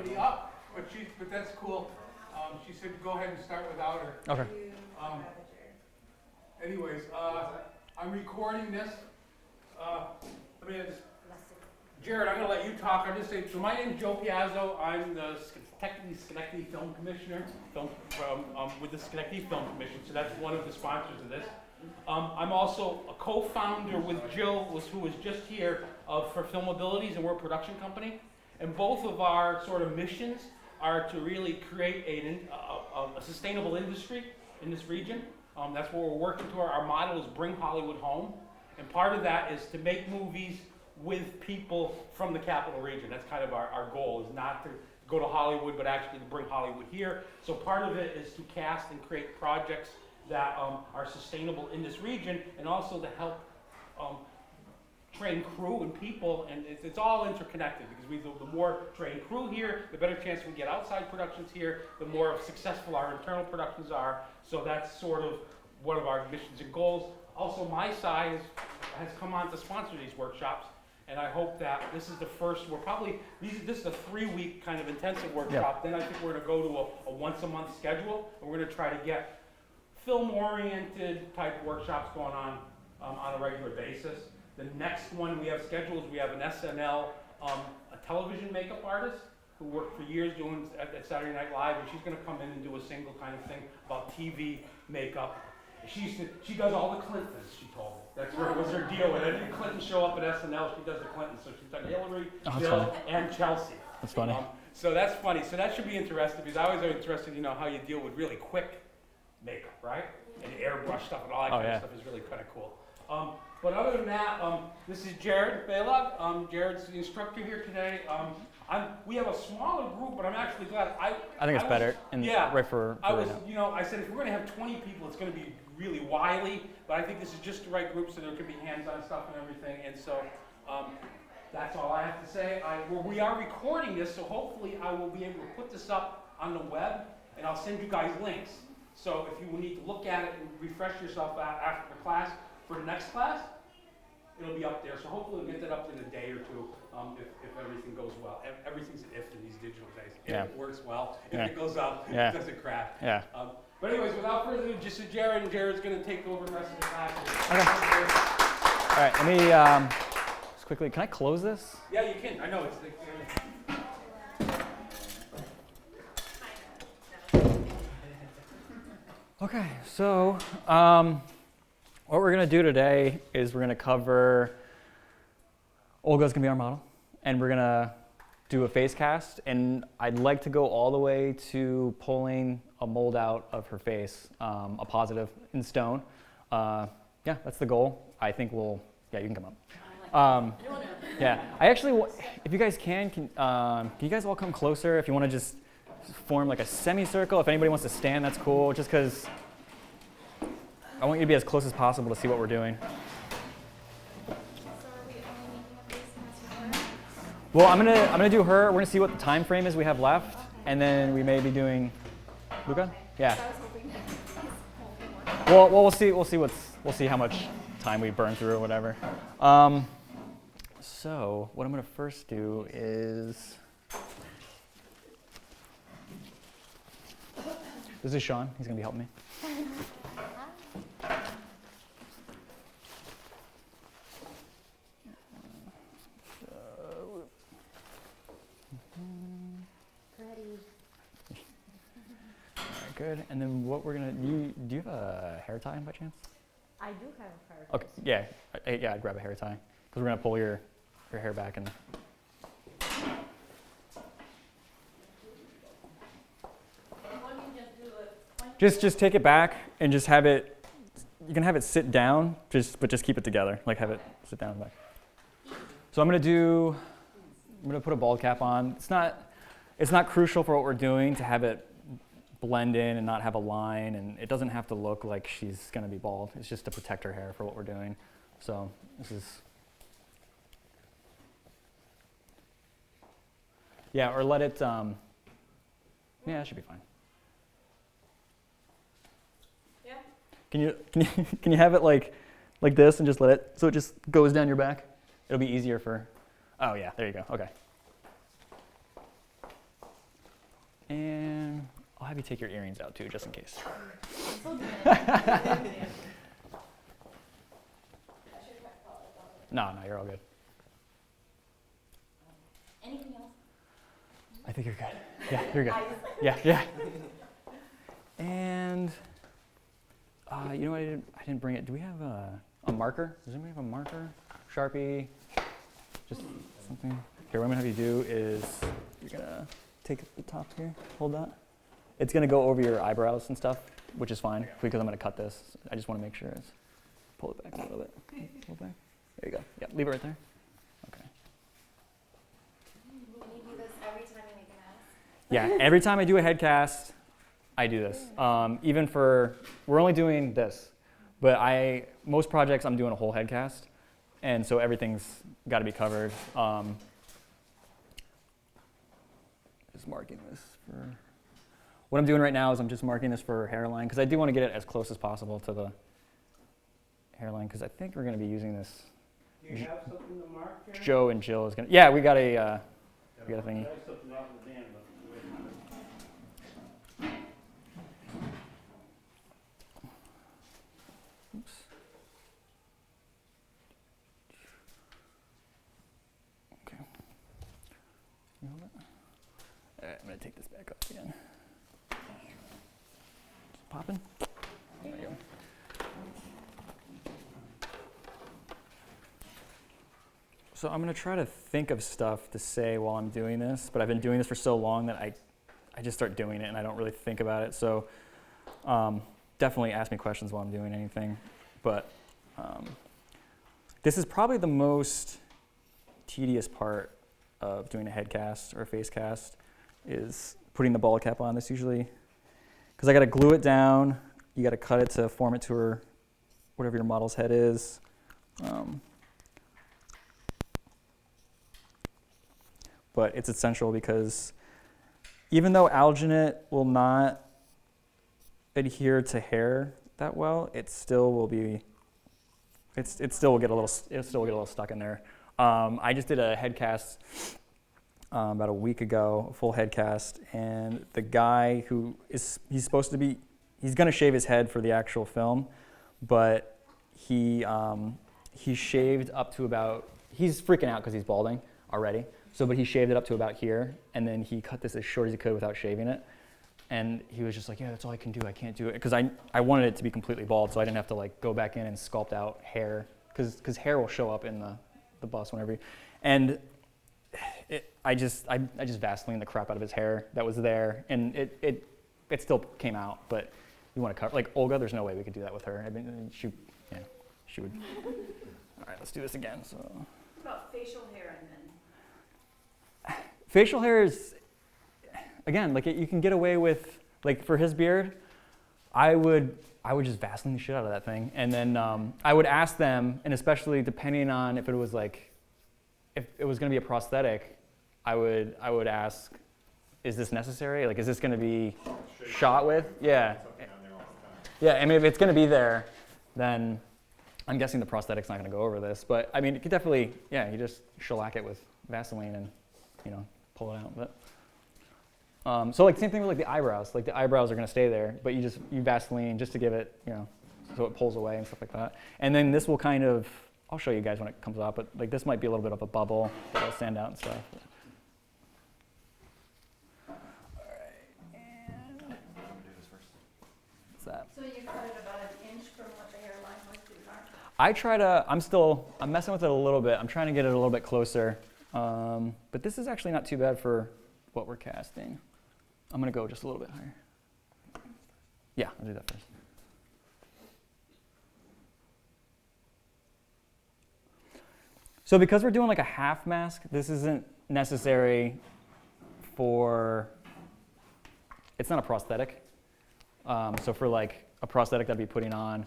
anybody up, but that's cool. She said go ahead and start without her. Okay. Anyways, I'm recording this. Jared, I'm going to let you talk. I'll just say, so my name is Joe Piazzo. I'm the Schenectady Film Commissioner with the Schenectady Film Commission, so that's one of the sponsors of this. I'm also a co-founder with Jill, who was just here, for Filmabilities, and we're a production company. And both of our sort of missions are to really create a sustainable industry in this region. That's what we're working toward. Our model is bring Hollywood home. And part of that is to make movies with people from the capital region. That's kind of our goal, is not to go to Hollywood, but actually to bring Hollywood here. So part of it is to cast and create projects that are sustainable in this region, and also to help train crew and people, and it's all interconnected, because the more trained crew here, the better chance we get outside productions here, the more successful our internal productions are. So that's sort of one of our missions and goals. Also, my side has come on to sponsor these workshops, and I hope that this is the first, this is a 3-week kind of intensive workshop. Then I think we're gonna go to a once-a-month schedule, and we're gonna try to get film-oriented type workshops going on a regular basis. The next one we have scheduled is we have an SNL, a television makeup artist who worked for years doing at Saturday Night Live, and she's gonna come in and do a single kind of thing about TV makeup. She does all the Clintons, she told me. That was her deal. When any Clinton show up at SNL, she does the Clintons. So she's done Hillary, Bill, and Chelsea. That's funny. So that's funny. So that should be interesting, because I was interested, how you deal with really quick makeup, right? And airbrush stuff and all that kind of stuff is really kind of cool. But other than that, this is Jared Balog. Jared's the instructor here today. We have a smaller group, but I'm actually glad. I think it's better. And right for right now. I said if we're going to have 20 people, it's going to be really wily. But I think this is just the right group, so there can be hands-on stuff and everything. And so that's all I have to say. We are recording this, so hopefully I will be able to put this up on the web, and I'll send you guys links. So if you will need to look at it and refresh yourself after the class, for the next class, it'll be up there. So hopefully we'll get that up in a day or two, if everything goes well. Everything's an if in these digital days. If it works well, if it goes up, it doesn't crash. Yeah. But anyways, without further ado, just Jared, and Jared's going to take over the rest of the class. Okay. All right, let me just quickly, can I close this? Yeah, you can. I know it's the... Okay, so what we're going to do today is we're going to cover, Olga's going to be our model, and we're going to do a face cast, and I'd like to go all the way to pulling a mold out of her face, a positive in stone. Yeah, that's the goal. I think you can come up. Yeah, I actually, if you guys can you guys all come closer if you want to just form like a semicircle. If anybody wants to stand, that's cool, just because I want you to be as close as possible to see what we're doing. Well, I'm gonna do her. We're gonna see what the time frame is we have left, and then we may be doing Luca. Yeah. Well, we'll see how much time we burn through or whatever. So what I'm gonna first do is. This is Sean. He's going to be helping me. Ready. All right, good. And then what we're going to do you have a hair tie by chance? I do have a hair tie. Okay, yeah, I'd grab a hair tie, because we're going to pull your hair back and. Just take it back and just have it. You can have it sit down, but just keep it together. Like have it sit down and back. So I'm gonna put a bald cap on. It's not crucial for what we're doing to have it blend in and not have a line, and it doesn't have to look like she's gonna be bald. It's just to protect her hair for what we're doing. So this is. Yeah, or let it. Yeah, it should be fine. Can you have it like this and just let it, so it just goes down your back? It'll be easier for, oh yeah, there you go, okay. have you take your earrings out too, just in case. No, you're all good. Anything else? I think you're good. Yeah, you're good. Yeah. And you know what? I didn't bring it. Do we have a marker? Does anybody have a marker? Sharpie? Just something. Here, what I'm gonna have you do is you're gonna take the top here. Hold that. It's gonna go over your eyebrows and stuff, which is fine because I'm gonna cut this. I just want to make sure it's. Pull it back a little bit. Pull it back. There you go. Yeah, leave it right there. Okay. Will you do this every time you make a mask? Yeah, every time I do a head cast, I do this. Even for, we're only doing this, but most projects I'm doing a whole head cast, and so everything's got to be covered. Just marking this for, what I'm doing right now is I'm just marking this for hairline, because I do want to get it as close as possible to the hairline, because I think we're going to be using this. Do you have something to mark here? Joe and Jill is going to, yeah, we got a thingy. I have something off the van, but wait a minute. Oops. Okay. You hold it? All right, I'm going to take this back up again. Popping? There you go. So I'm going to try to think of stuff to say while I'm doing this, but I've been doing this for so long that I just start doing it and I don't really think about it. So definitely ask me questions while I'm doing anything. But this is probably the most tedious part of doing a head cast or a face cast, is putting the ball cap on. This usually, because I got to glue it down, you got to cut it to form it to whatever your model's head is. But it's essential because even though alginate will not adhere to hair that well, it still will be, it still will get a little stuck in there. I just did a head cast about a week ago, a full head cast, and the guy he's gonna shave his head for the actual film, but he shaved up to about, he's freaking out because he's balding already. But he shaved it up to about here, and then he cut this as short as he could without shaving it. And he was just like, yeah, that's all I can do. I can't do it. Because I wanted it to be completely bald, so I didn't have to like go back in and sculpt out hair. Because hair will show up in the bust whenever you, and I just Vaseline the crap out of his hair that was there. And it still came out, but you want to cover, like Olga, there's no way we could do that with her. I mean, she would. All right, let's do this again. So. What about facial hair and then? Facial hair is, again, like you can get away with, like for his beard, I would just Vaseline the shit out of that thing. And then I would ask them, and especially depending on if it was like, if it was gonna be a prosthetic, I would ask, is this necessary? Like, is this gonna be shot with? Yeah. Yeah, I mean, if it's gonna be there, then I'm guessing the prosthetic's not gonna go over this. But I mean, you could definitely, yeah, you just shellac it with Vaseline and, pull it out. But so like same thing with like the eyebrows. Like the eyebrows are gonna stay there, but you Vaseline just to give it, so it pulls away and stuff like that. And then this will kind of, I'll show you guys when it comes out, but like this might be a little bit of a bubble that'll stand out and stuff. All right, and what's that? So you cut it about an inch from what the hairline was to the arm? I try to, I'm messing with it a little bit. I'm trying to get it a little bit closer. But this is actually not too bad for what we're casting. I'm gonna go just a little bit higher. Yeah, I'll do that first. So because we're doing like a half mask, this isn't necessary for, it's not a prosthetic. So for like a prosthetic that I'd be putting on,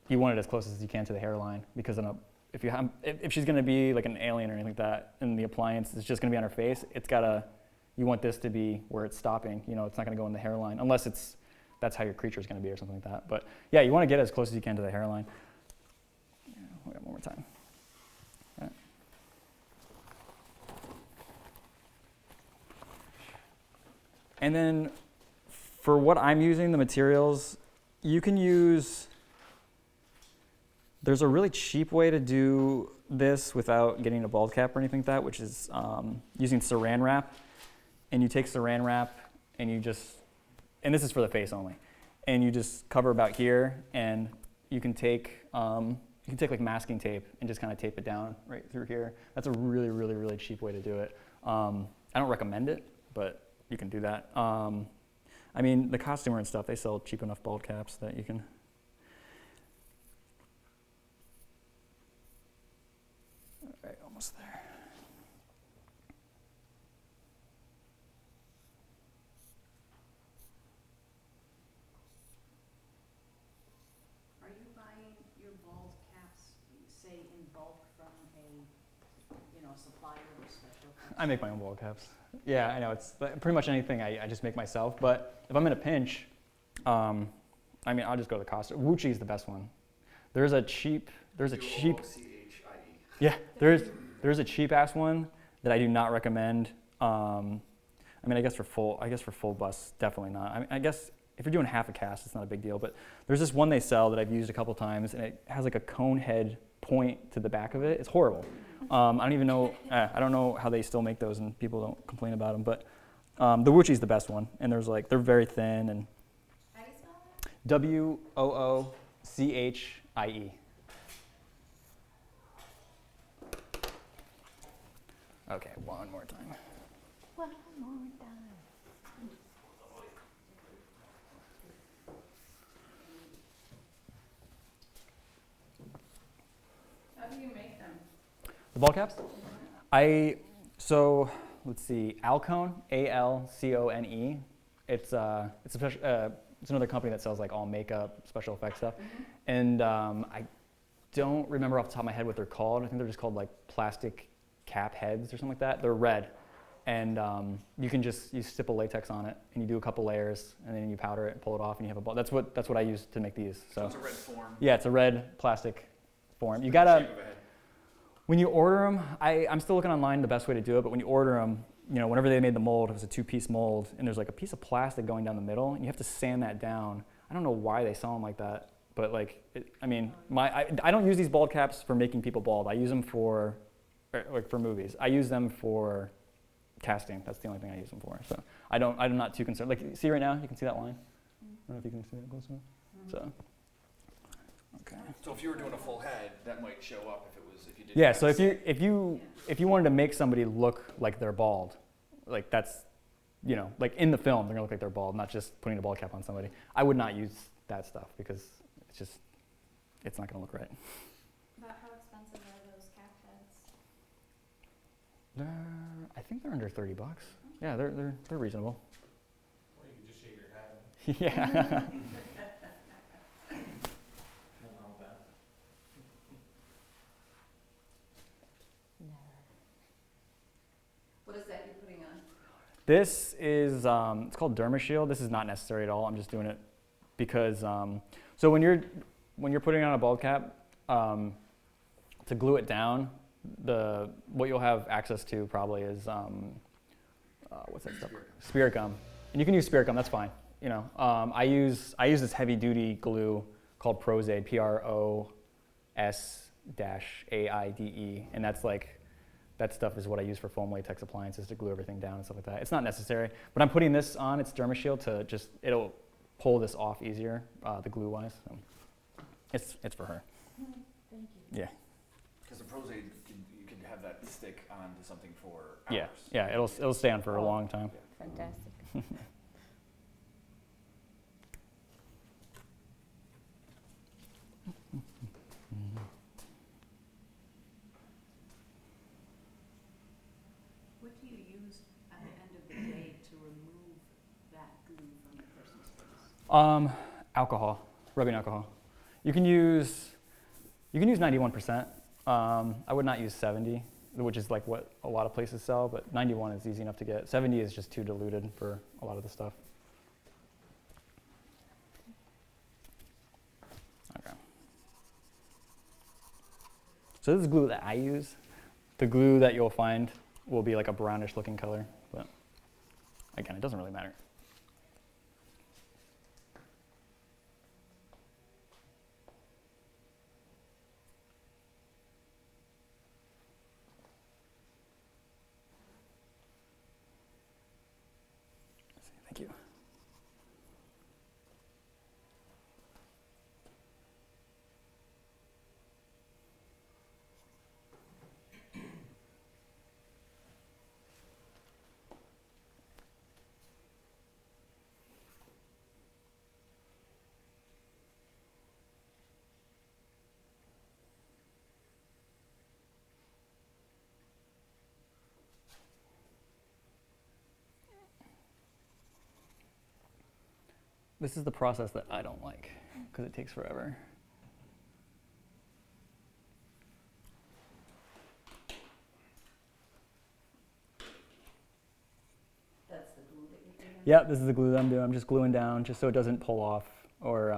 you want it as close as you can to the hairline, because if she's going to be like an alien or anything like that, and the appliance is just going to be on her face, you want this to be where it's stopping. It's not going to go in the hairline, unless that's how your creature is going to be or something like that. But yeah, you want to get as close as you can to the hairline. Yeah, one more time. And then for what I'm using, the materials, you can use, there's a really cheap way to do this without getting a bald cap or anything like that, which is using saran wrap. And you take saran wrap and you just, and this is for the face only, and you just cover about here, and you can take like masking tape and just kind of tape it down right through here. That's a really, really, really cheap way to do it. I don't recommend it, but you can do that. I mean, the costumer and stuff, they sell cheap enough bald caps that you can. All right, almost there. Are you buying your bald caps, say, in bulk from a supplier or special? I make my own bald caps. Yeah, I know, it's pretty much anything I just make myself, but if I'm in a pinch, I mean, I'll just go to the costume. Wuchi is the best one. There's a cheap, CHIE. yeah, there's a cheap ass one that I do not recommend. I mean, I guess for full bust, definitely not. I mean, I guess if you're doing half a cast, it's not a big deal, but there's this one they sell that I've used a couple times, and it has like a cone head point to the back of it. It's horrible. I don't even know, I don't know how they still make those and people don't complain about them, but the Wuchi's the best one, and they're very thin, and How do you spell that? W-O-O-C-H-I-E. Okay, one more time. One more time. How do you make them? The ball caps? Let's see, Alcone, A-L-C-O-N-E. It's another company that sells like all makeup, special effects stuff. And I don't remember off the top of my head what they're called. I think they're just called like plastic cap heads or something like that. They're red. And you stipple latex on it, and you do a couple layers, and then you powder it and pull it off, and you have a ball. That's what I use to make these. So It's a red form. yeah, it's a red plastic form. You Shape gotta, of a head. when you order them, I'm still looking online the best way to do it, but when you order them, whenever they made the mold, it was a 2-piece mold, and there's like a piece of plastic going down the middle, and you have to sand that down. I don't know why they sell them like that, but like, I don't use these bald caps for making people bald. I use them for movies. I use them for casting. That's the only thing I use them for. So I'm not too concerned. Like, see right now, you can see that line? I don't know if you can see that close enough. So, okay. So if you were doing a full head, that might show up if you did. Yeah, so if you wanted to make somebody look like they're bald, like that's, like in the film, they're gonna look like they're bald, not just putting a bald cap on somebody. I would not use that stuff because it's not gonna look right. About how expensive are those cap heads? I think they're under $30. Yeah, they're reasonable. Or you can just shave your head. Yeah. Nothing wrong with that. No. What is that you're putting on? This is, it's called DermaShield. This is not necessary at all. I'm just doing it because, so when you're putting on a bald cap, to glue it down, what you'll have access to probably is, what's that stuff? Spirit gum. And you can use spirit gum, that's fine. I use this heavy duty glue called Prozaide, P-R-O-S-A-I-D-E. And that stuff is what I use for foam latex appliances to glue everything down and stuff like that. It's not necessary, but I'm putting this on, it's DermaShield, to it'll pull this off easier, the glue wise. So it's for her. Thank you. Yeah. Because the Prozaide, you could have that stick onto something for hours. Yeah, it'll stay on for a long time. Fantastic. What do you use at the end of the day to remove that glue from the person's face? Alcohol, rubbing alcohol. You can use 91%. I would not use 70, which is like what a lot of places sell, but 91 is easy enough to get. 70 is just too diluted for a lot of the stuff. Okay. So this is glue that I use. The glue that you'll find will be like a brownish looking color, but again, it doesn't really matter. Thank you. This is the process that I don't like because it takes forever. That's the glue that you're doing? Yeah, this is the glue that I'm doing. I'm just gluing down just so it doesn't pull off, or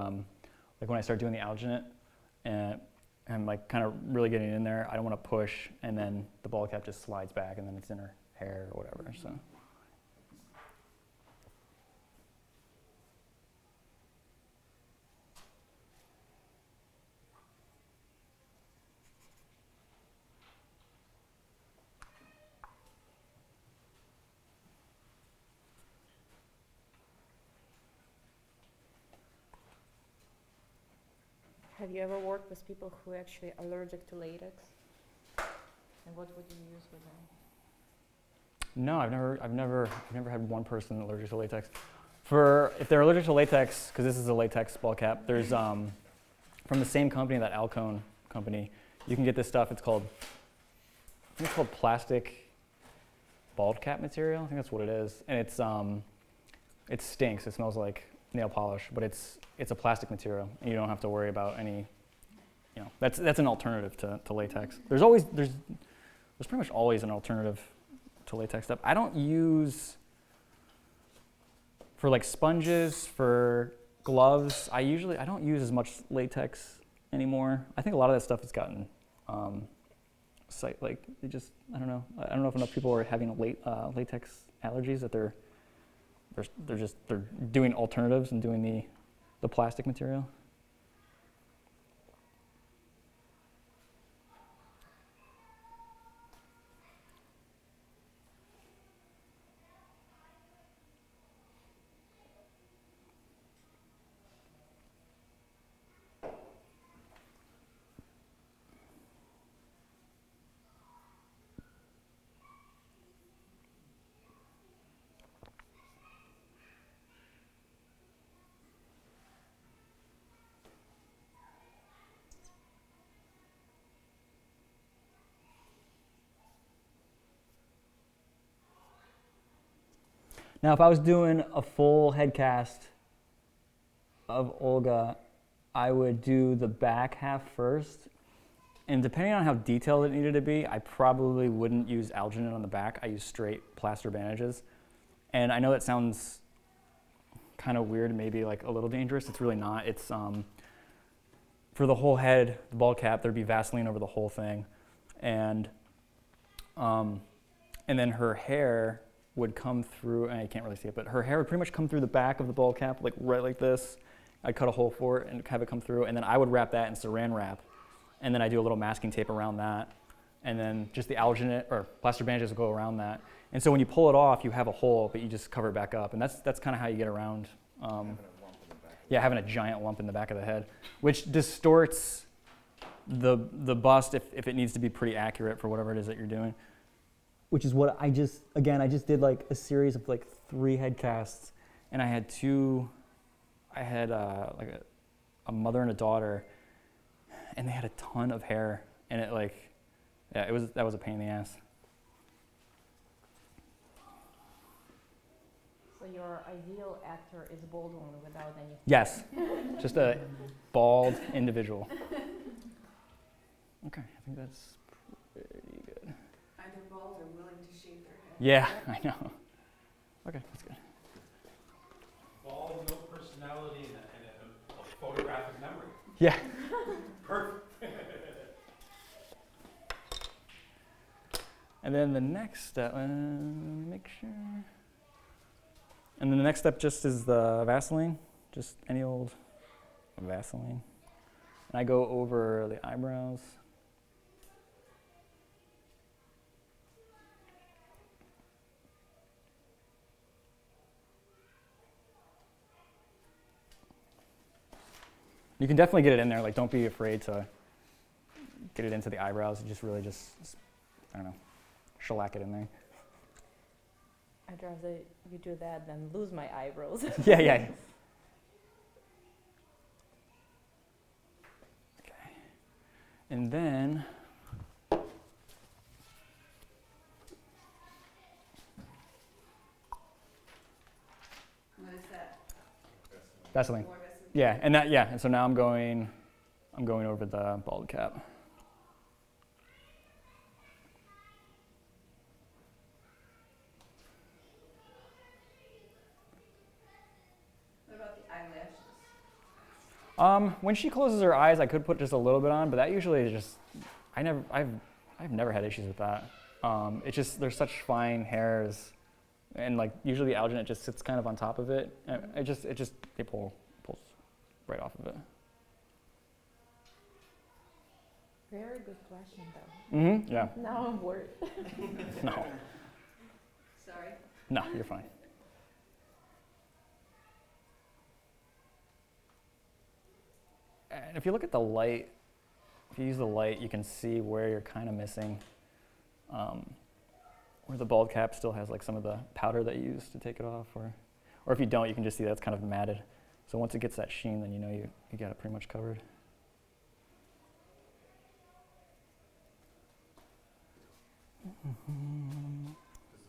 like when I start doing the alginate and I'm like kind of really getting in there, I don't want to push, and then the ball cap just slides back and then it's in her hair or whatever. So. Have you ever worked with people who are actually allergic to latex? And what would you use with them? No, I've never had one person allergic to latex. If they're allergic to latex, because this is a latex ball cap, there's from the same company, that Alcone company, you can get this stuff. I think it's called plastic ball cap material. I think that's what it is, and it stinks. It smells like nail polish, but it's a plastic material, and you don't have to worry about any. That's an alternative to latex. There's pretty much always an alternative to latex stuff. I don't use, for like sponges, for gloves, I don't use as much latex anymore. I think a lot of that stuff has gotten, I don't know if enough people are having latex allergies that they're doing alternatives and doing the plastic material. Now, if I was doing a full head cast of Olga, I would do the back half first. And depending on how detailed it needed to be, I probably wouldn't use alginate on the back. I use straight plaster bandages. And I know that sounds kind of weird, maybe like a little dangerous. It's really not. It's for the whole head, the ball cap, there'd be Vaseline over the whole thing. And then her hair would come through, and I can't really see it, but her hair would pretty much come through the back of the ball cap, like right like this. I'd cut a hole for it and have it come through, and then I would wrap that in saran wrap, and then I do a little masking tape around that, and then just the alginate or plaster bandages will go around that. And so when you pull it off, you have a hole, but you just cover it back up, and that's kind of how you get around. Having a giant lump in the back of the head, which distorts the bust if it needs to be pretty accurate for whatever it is that you're doing. Which is what I just did like a series of like 3 head casts, and I had like a mother and a daughter, and they had a ton of hair, and that was a pain in the ass. So your ideal actor is bald one without any. Yes, just a bald individual. Okay, I think that's pretty good. Either bald or willing to shave their head. Yeah, I know. Okay, that's good. Bald, no personality, and a photographic memory. Yeah. Perfect. And then the next step, make sure. And then the next step just is the Vaseline, just any old Vaseline. And I go over the eyebrows. You can definitely get it in there. Like, don't be afraid to get it into the eyebrows. You just really I don't know, shellac it in there. I'd rather you do that than lose my eyebrows. Yeah, yeah. Okay. And then What is that? Vaseline. More Vaseline? Yeah, and so now I'm going over the bald cap. What about the eyelashes? When she closes her eyes, I could put just a little bit on, but that usually is just, I've never had issues with that. It's just, there's such fine hairs, and like usually the alginate just sits kind of on top of it. And it pulls right off of it. Very good question, though. Mm-hmm, yeah. Now I'm worried. No, Sorry. no, you're fine. And if you look at the light, if you use the light, you can see where you're kind of missing, where the bald cap still has like some of the powder that you used to take it off, or if you don't, you can just see that it's kind of matted. So once it gets that sheen, then you know you got it pretty much covered. Does the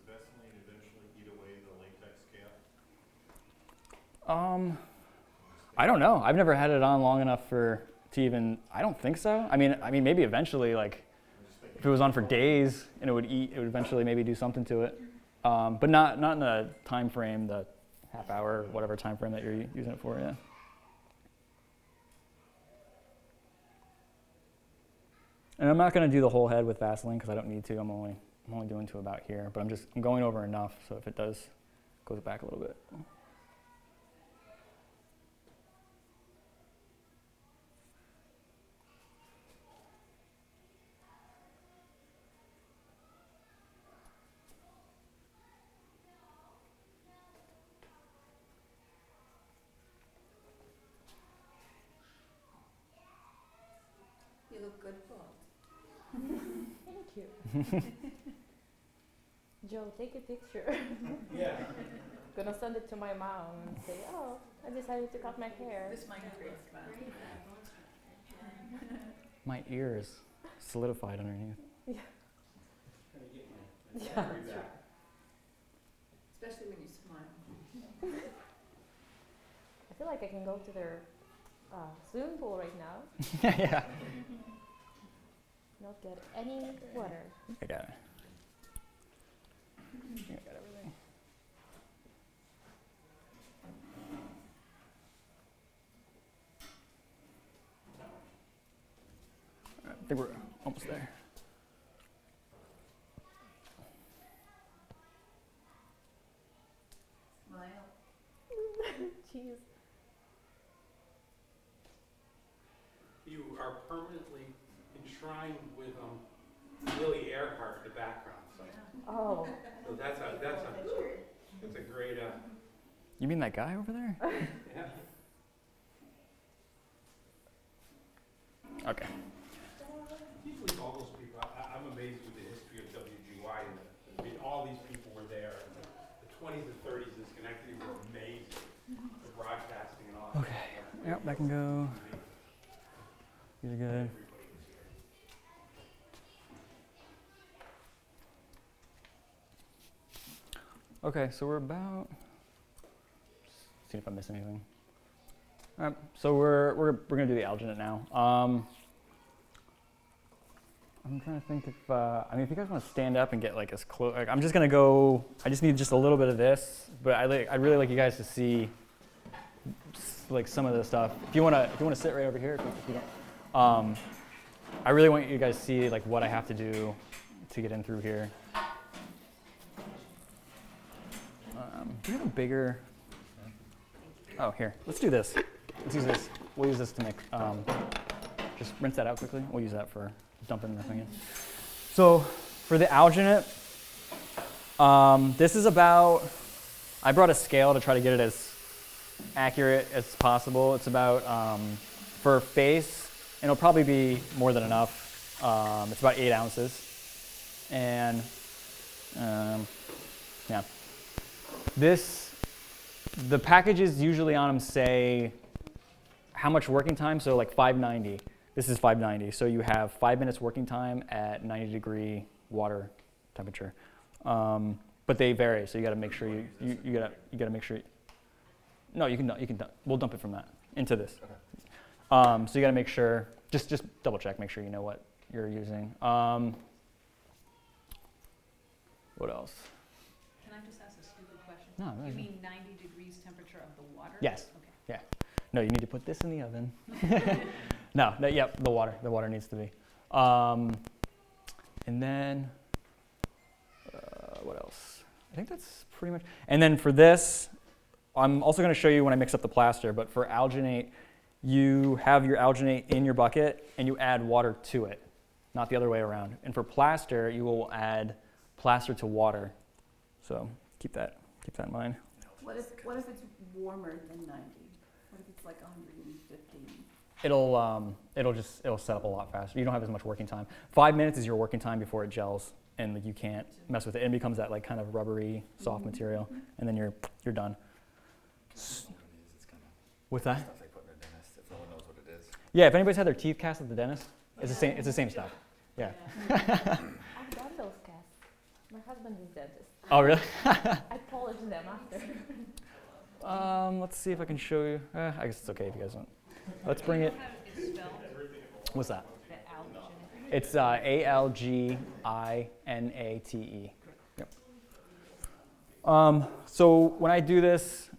Vaseline eventually eat away the latex cap? I don't know. I've never had it on long enough to even. I don't think so. I mean, maybe eventually, like, if it was on for days and it would eventually maybe do something to it. But not in the time frame, the half hour, whatever time frame that you're using it for. Yeah. And I'm not going to do the whole head with Vaseline because I don't need to. I'm only doing to about here. But I'm going over enough so if it goes back a little bit. You look good bald. Thank you. Joe, take a picture. Yeah. Gonna send it to my mom and say, oh, I decided to cut my hair. This might create fun. My ear is solidified underneath. Yeah, that's true. Especially when you smile. I feel like I can go to their swimming pool right now, Yeah. not get any water. I got it. I got everything. I think we're almost there. Smile. Jeez. You are permanently enshrined with Willie Earhart in the background. So, Oh, so that's a great. You mean that guy over there? Yeah. Okay. You believe all those people. I'm amazed with the history of WGY. I mean, all these people were there. The 20s and 30s in Schenectady were amazing. The broadcasting and all. Okay. Yep, that can go. These are good. Okay, so we're about. See if I miss anything. All right, so we're gonna do the alginate now. I'm trying to think if if you guys want to stand up and get like as close. Like, I'm just gonna go. I just need just a little bit of this, but I really like you guys to see like some of the stuff. If you wanna sit right over here, if you don't. I really want you guys to see like what I have to do to get in through here. Do you have a bigger? Oh, here. Let's do this. Let's use this. We'll use this to make. Just rinse that out quickly. We'll use that for dumping the thing in. So for the alginate, this is about. I brought a scale to try to get it as accurate as possible. It's about For face, and it'll probably be more than enough. It's about 8 ounces. And yeah. The packages usually on them say how much working time, so like 590. This is 590, so you have 5 minutes working time at 90-degree water temperature. But they vary, so you got to make sure you gotta make sure. No, you can we'll dump it from that into this. Okay. So you got to make sure, just double check, make sure you know what you're using. What else? Can I just ask a stupid question? No, You mean 90 degrees temperature of the water? Yes. Okay. Yeah. No, you need to put this in the oven. No, yep, the water needs to be. And then, what else? I think that's pretty much. And then for this, I'm also going to show you when I mix up the plaster, but for alginate, you have your alginate in your bucket and you add water to it, not the other way around. And for plaster, you will add plaster to water. So keep that in mind. What if it's warmer than 90? What if it's like 115? It'll set up a lot faster. You don't have as much working time. 5 minutes is your working time before it gels, and like, you can't mess with it. It becomes that like kind of rubbery, soft material, and then you're done. It's kind of With that? stuff they put in a dentist if no one knows what it is. Yeah, if anybody's had their teeth cast at the dentist, it's the same stuff. Yeah. I've done those casts. My husband is dentist. Oh really? I polish them after. Let's see if I can show you. I guess it's okay if you guys don't. Let's bring it. It's spelled, What's that? the alginate. It's ALGINATE. Yep. So when I do this,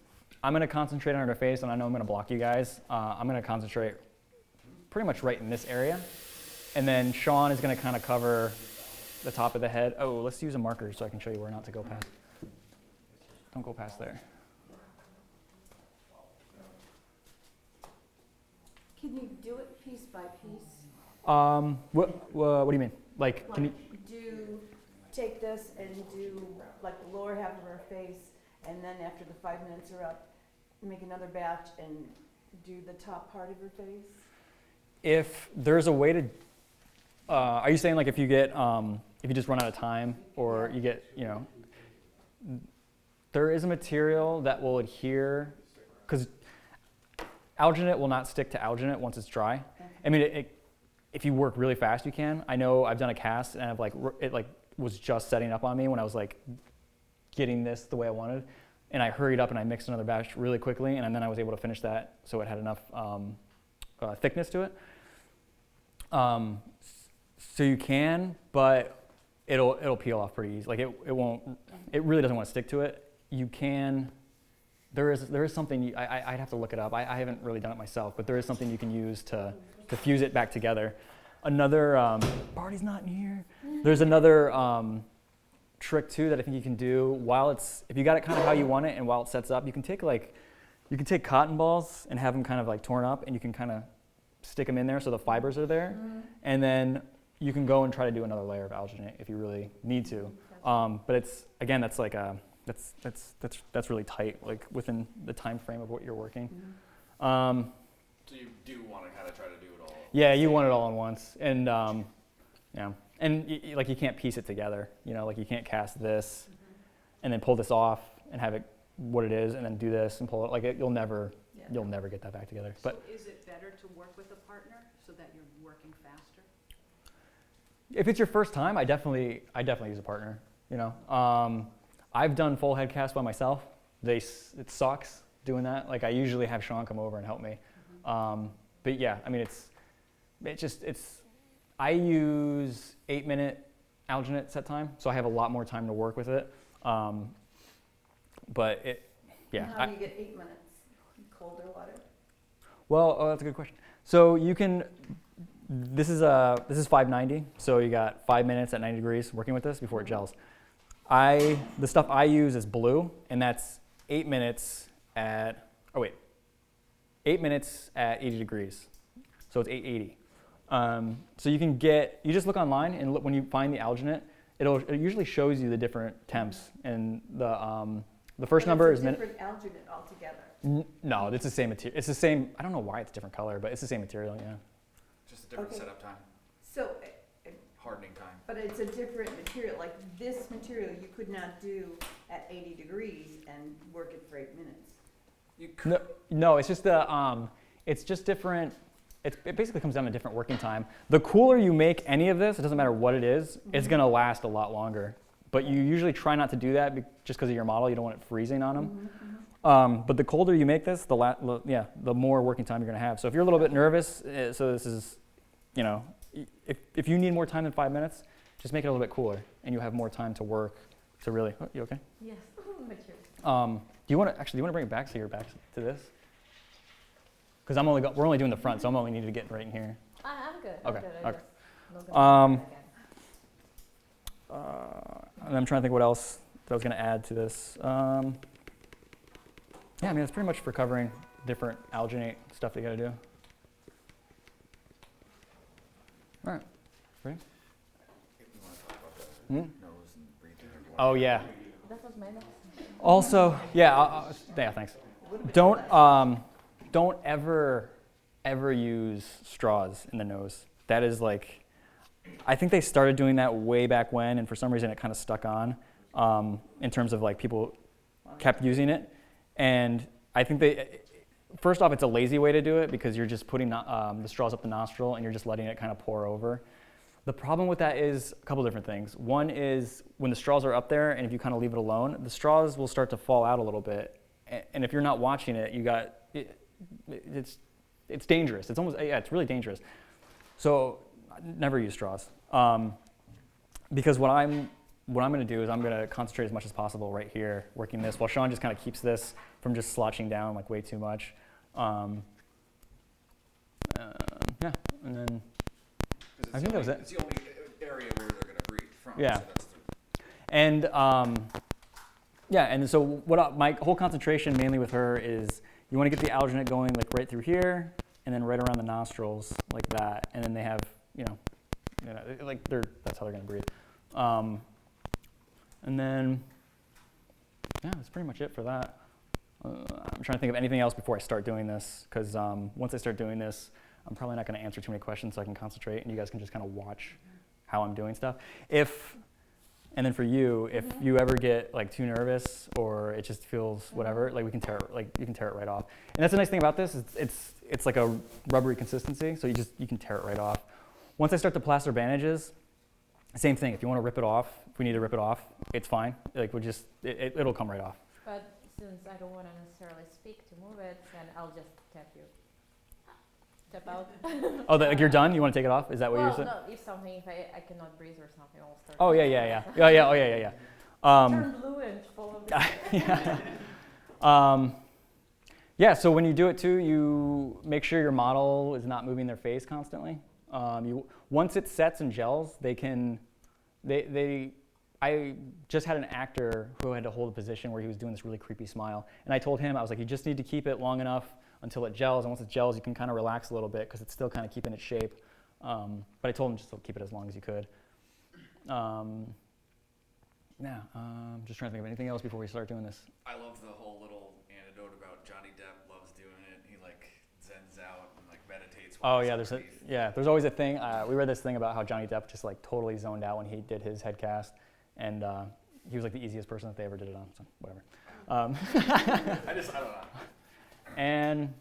I'm going to concentrate on her face, and I know I'm going to block you guys. I'm going to concentrate pretty much right in this area. And then Sean is going to kind of cover the top of the head. Oh, let's use a marker so I can show you where not to go past. Don't go past there. Can you do it piece by piece? What do you mean? Like, can you? Take this and do like the lower half of her face, and then after the 5 minutes are up, make another batch and do the top part of her face? If there's a way to, are you saying like if you get, if you just run out of time, or you get, there is a material that will adhere, because alginate will not stick to alginate once it's dry. Okay. I mean, if you work really fast, you can. I know I've done a cast and it was just setting up on me when I was like getting this the way I wanted, and I hurried up and I mixed another batch really quickly, and then I was able to finish that so it had enough thickness to it. So you can, but it'll peel off pretty easy. Like it won't. It really doesn't want to stick to it. You can. There is something I'd have to look it up. I haven't really done it myself, but there is something you can use to fuse it back together. Another Barty's not in here. There's another trick too that I think you can do if you got it kind of how you want it, and while it sets up, you can take cotton balls and have them kind of like torn up, and you can kind of stick them in there so the fibers are there, and then you can go and try to do another layer of alginate if you really need to. But it's again, that's like that's really tight, like within the time frame of what you're working. So you do want to kind of try to do it all. Yeah, you want it all at once, and yeah, and you can't piece it together. Like you can't cast this, and then pull this off and have it what it is, and then do this and pull it. Like you'll never get that back together. But So is it better to work with a partner so that you're working faster? if it's your first time, I definitely use a partner. I've done full head casts by myself. It sucks doing that. Like I usually have Sean come over and help me. But yeah, I mean I use 8-minute alginate set time, so I have a lot more time to work with it. But yeah. And how do you get 8 minutes? Colder water? Well, that's a good question. So you can. This is 590. So you got 5 minutes at 90 degrees working with this before it gels. The stuff I use is blue, and that's 8 minutes at. 8 minutes at 80 degrees. So it's 880. So you just look online and look, when you find the alginate, it usually shows you the different temps, and the first number is different alginate altogether. No, it's the same material. It's the same. I don't know why it's a different color, but it's the same material. Yeah. Just a different Okay. setup time, So, hardening time. but it's a different material, like this material you could not do at 80 degrees and work it for 8 minutes. You could, No, it's just it's just different. It basically comes down to different working time. The cooler you make any of this, it doesn't matter what it is, it's gonna last a lot longer. But you usually try not to do that just because of your model. You don't want it freezing on them. But the colder you make this, the more working time you're gonna have. So if you're a little bit nervous, so this is, you know, if you need more time than 5 minutes, just make it a little bit cooler, and you have more time to work. To really, you okay? Yes, mature. Do you want to bring it back so you're back to this? Because we're only doing the front, so I'm only needed to get right in here. I'm good. Okay, I'm good. okay. Just not gonna Um, do that again. And I'm trying to think what else that I was going to add to this. Yeah, I mean, it's pretty much for covering different alginate stuff that you got to do. All right. Ready? you wanna talk about the Hmm? nose and breathing or Oh, yeah. That was my next. Also, yeah, thanks. Don't ever use straws in the nose. That is like, I think they started doing that way back when, and for some reason it kind of stuck on, in terms of like people kept using it. And I think first off, it's a lazy way to do it because you're just putting the straws up the nostril and you're just letting it kind of pour over. The problem with that is a couple different things. One is when the straws are up there and if you kind of leave it alone, the straws will start to fall out a little bit. And if you're not watching it, it's dangerous. It's really dangerous. So never use straws. Because what I'm going to do is I'm going to concentrate as much as possible right here, working this, while Sean just kind of keeps this from just sloshing down like way too much. Yeah, and then I think that was it. It's the only area where they're gonna breathe from. Yeah. So that's And yeah, and so my whole concentration mainly with her is you want to get the alginate going like right through here, and then right around the nostrils like that, and then they have like that's how they're gonna breathe. And then yeah, that's pretty much it for that. I'm trying to think of anything else before I start doing this, because once I start doing this, I'm probably not going to answer too many questions, so I can concentrate, and you guys can just kind of watch how I'm doing stuff. And then for you, if you ever get like too nervous or it just feels whatever, like you can tear it right off. And that's the nice thing about this. It's like a rubbery consistency, so you can tear it right off. Once I start the plaster bandages, same thing. If you want to rip it off, if we need to rip it off, it's fine. Like it'll come right off. But since I don't want to necessarily speak to move it, then I'll just tap you. Tap out. Oh, like you're done? You want to take it off? Is that what you're Well, saying? no, if I cannot breathe or something, I'll start. Oh yeah. Oh yeah. Turn blue and follow the Yeah. Yeah, so when you do it too, you make sure your model is not moving their face constantly. Once it sets and gels, I just had an actor who had to hold a position where he was doing this really creepy smile. And I told him, I was like, you just need to keep it long enough until it gels. And once it gels, you can kind of relax a little bit because it's still kind of keeping its shape. But I told him just to keep it as long as you could. Just trying to think of anything else before we start doing this. I love the whole little anecdote about Johnny Depp loves doing it. He like zens out and like meditates. Oh yeah, there's always a thing. We read this thing about how Johnny Depp just like totally zoned out when he did his head cast, and he was like the easiest person that they ever did it on. So whatever. I don't know. And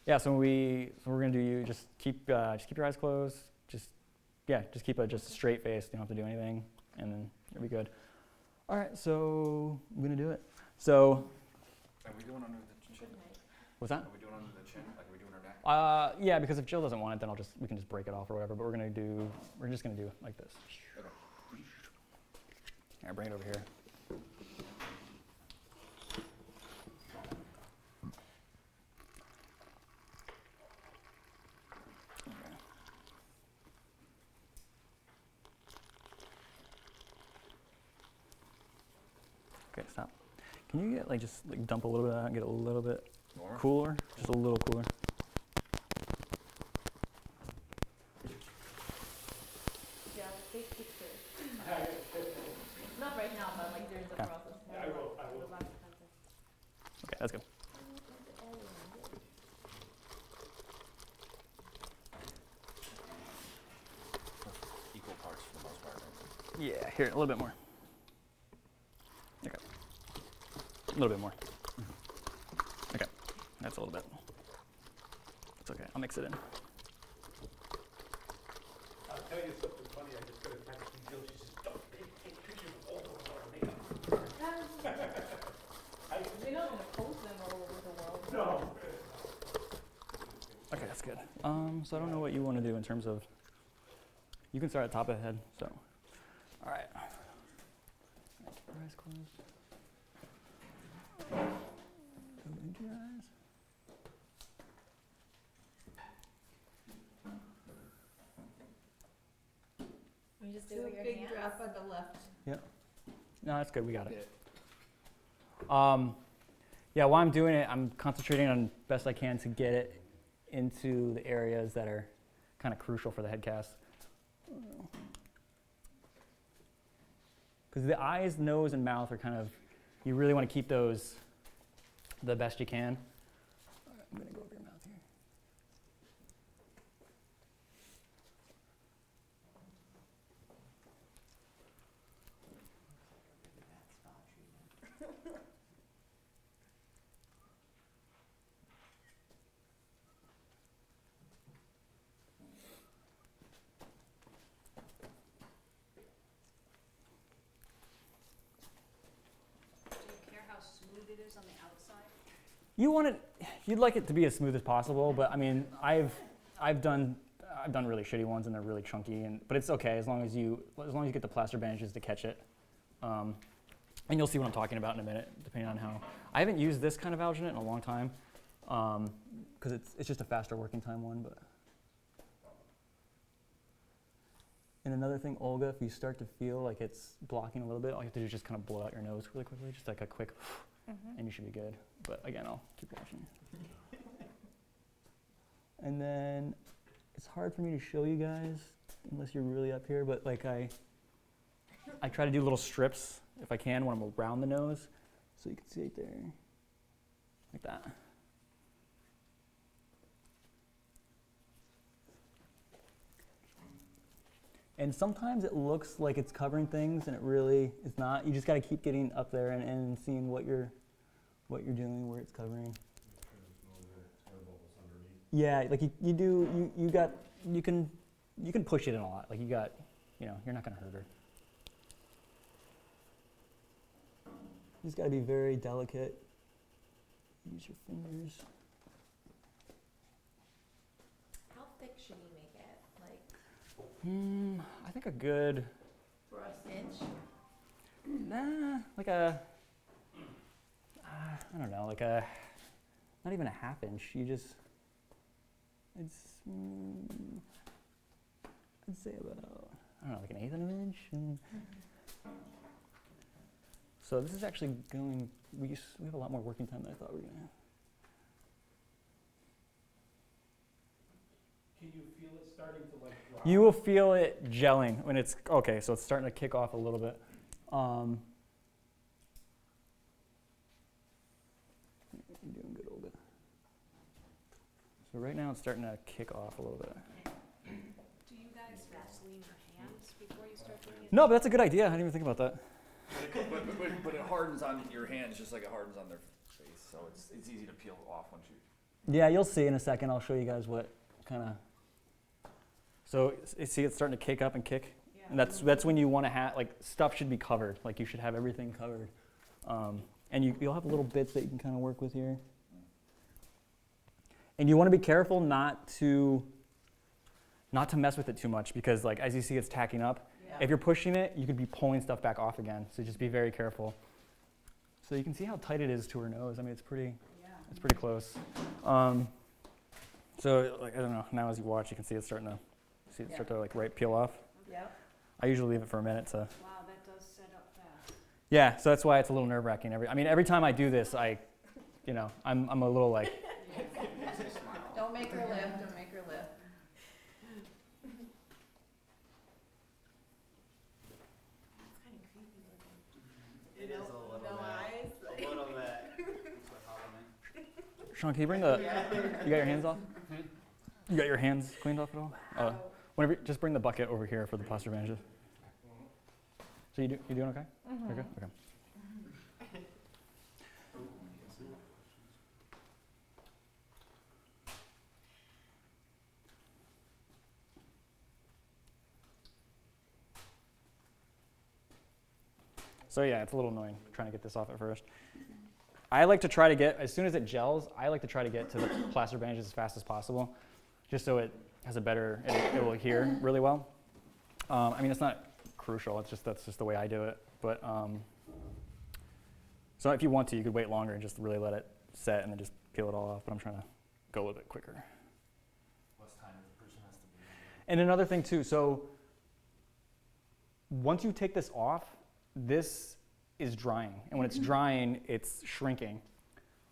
yeah, so we're gonna do you just keep your eyes closed. Just keep a straight face. You don't have to do anything, and then you'll be good. All right, so I'm gonna do it. So Are we doing under the chin? what's that? Are we doing under the chin? Like are we doing our neck? Yeah, because if Jill doesn't want it, then we can just break it off or whatever. But we're just gonna do it like this. Okay. All right, bring it over here. Okay, stop. Can you get dump a little bit out and get a little bit More? cooler? Just a little cooler. Yeah, take pictures. Not right now, but like during the Okay. process. I will. Okay, that's good. Yeah, here, a little bit more. Okay. A little bit more. Okay, that's a little bit. It's okay, I'll mix it in. I'll tell you something funny. I just got a text from Jill. She says, "Don't take pictures of all of our makeup." We're not gonna post them all over the world. No. Okay, that's good. So I don't know what you want to do in terms of, you can start at the top of the head, so. All right. Keep your eyes closed. Go into your eyes. You just do Do it a with your big hands. drop on the left. No, that's good, we got it. Yeah, while I'm doing it, I'm concentrating on best I can to get it into the areas that are kind of crucial for the head cast. Because the eyes, nose, and mouth are kind of, you really want to keep those the best you can. I'm going to go over your mouth here. Do you care how smooth it is on the outside? You want it, you'd like it to be as smooth as possible, but I mean, I've done really shitty ones and they're really chunky, but it's okay as long as you get the plaster bandages to catch it. And you'll see what I'm talking about in a minute, depending on how. I haven't used this kind of alginate in a long time, because it's just a faster working time one. But and another thing, Olga, if you start to feel like it's blocking a little bit, all you have to do is just kind of blow out your nose really quickly, just like a quick, and you should be good. But again, I'll keep watching. And then it's hard for me to show you guys unless you're really up here, but like I try to do little strips if I can when I'm around the nose, so you can see it there, like that. And sometimes it looks like it's covering things, and it really is not. You just got to keep getting up there and seeing what you're doing, where it's covering. Yeah, like you can push it in a lot. Like you're not gonna hurt her. You just gotta be very delicate. Use your fingers. How thick should you make it? Like I think a good, inch? like a, I don't know, like a, not even a half inch. I'd say about, I don't know, like an eighth of an inch. So this is actually going, we have a lot more working time than I thought we were going to have. Can you feel it starting to like drop? You will feel it gelling when it's, okay, so it's starting to kick off a little bit. You're doing good, Olga. So right now it's starting to kick off a little bit. Do you guys Vaseline your hands before you start doing it? No, but that's a good idea. I didn't even think about that. But it hardens on your hands just like it hardens on their face, so it's easy to peel off once you. Yeah, you'll see in a second. I'll show you guys what kind of. So see, it's starting to kick up and kick, and that's when you want to have, like, stuff should be covered. Like you should have everything covered, and you'll have little bits that you can kind of work with here. And you want to be careful not to mess with it too much, because like as you see, it's tacking up. If you're pushing it, you could be pulling stuff back off again. So just be very careful. So you can see how tight it is to her nose. I mean, it's pretty close. So like I don't know. Now as you watch, you can see it's starting to start to like peel off. Yep. I usually leave it for a minute to. Wow, that does set up fast. Yeah, so that's why it's a little nerve-wracking. Every time I do this, I'm a little like. Don't make her lift, don't make her lift. It's kind of creepy looking. It is a little No bit. eyes. A little bit. Sean, can you bring the? You got your hands off? You got your hands cleaned off at all? Whenever, just bring the bucket over here for the plaster bandages. So you doing okay? Mhm. You're good? Okay. So yeah, it's a little annoying trying to get this off at first. I like to try to get, as soon as it gels, I like to try to get to the plaster bandages as fast as possible, just so it has a better, it will adhere really well. I mean, it's not crucial, that's just the way I do it. But, so if you want to, you could wait longer and just really let it set and then just peel it all off, but I'm trying to go a little bit quicker. Less time if the person has to be. And another thing too, so once you take this off, this is drying. And when it's drying, it's shrinking.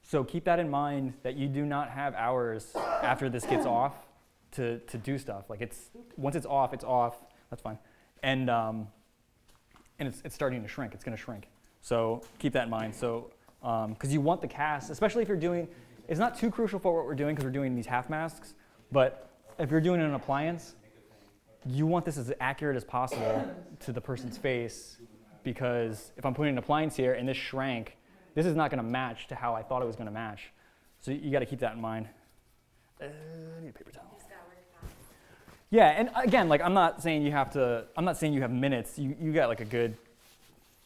So keep that in mind that you do not have hours after this gets off to do stuff. Like once it's off, that's fine. And it's starting to shrink, it's gonna shrink. So keep that in mind. So, because you want the cast, especially if you're doing, it's not too crucial for what we're doing because we're doing these half masks, but if you're doing an appliance, you want this as accurate as possible to the person's face, because if I'm putting an appliance here and this shrank, this is not gonna match to how I thought it was gonna match. So you gotta keep that in mind. I need a paper towel. Yeah, and again, like I'm not saying you have minutes. You got like a good,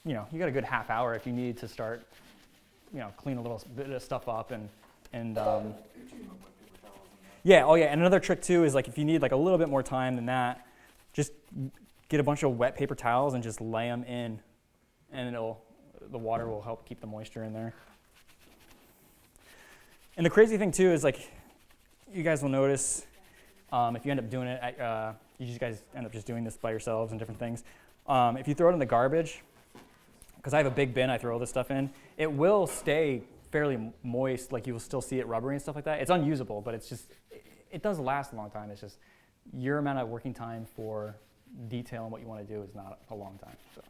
you got a good half hour if you need to start, clean a little bit of stuff up and yeah, oh yeah, and another trick too is like if you need like a little bit more time than that, just get a bunch of wet paper towels and just lay them in, and the water will help keep the moisture in there. And the crazy thing too is like, you guys will notice if you end up doing it, you guys end up just doing this by yourselves and different things. If you throw it in the garbage, because I have a big bin I throw all this stuff in, it will stay fairly moist, like you will still see it rubbery and stuff like that. It's unusable, but it does last a long time. It's just your amount of working time for detail and what you want to do is not a long time. So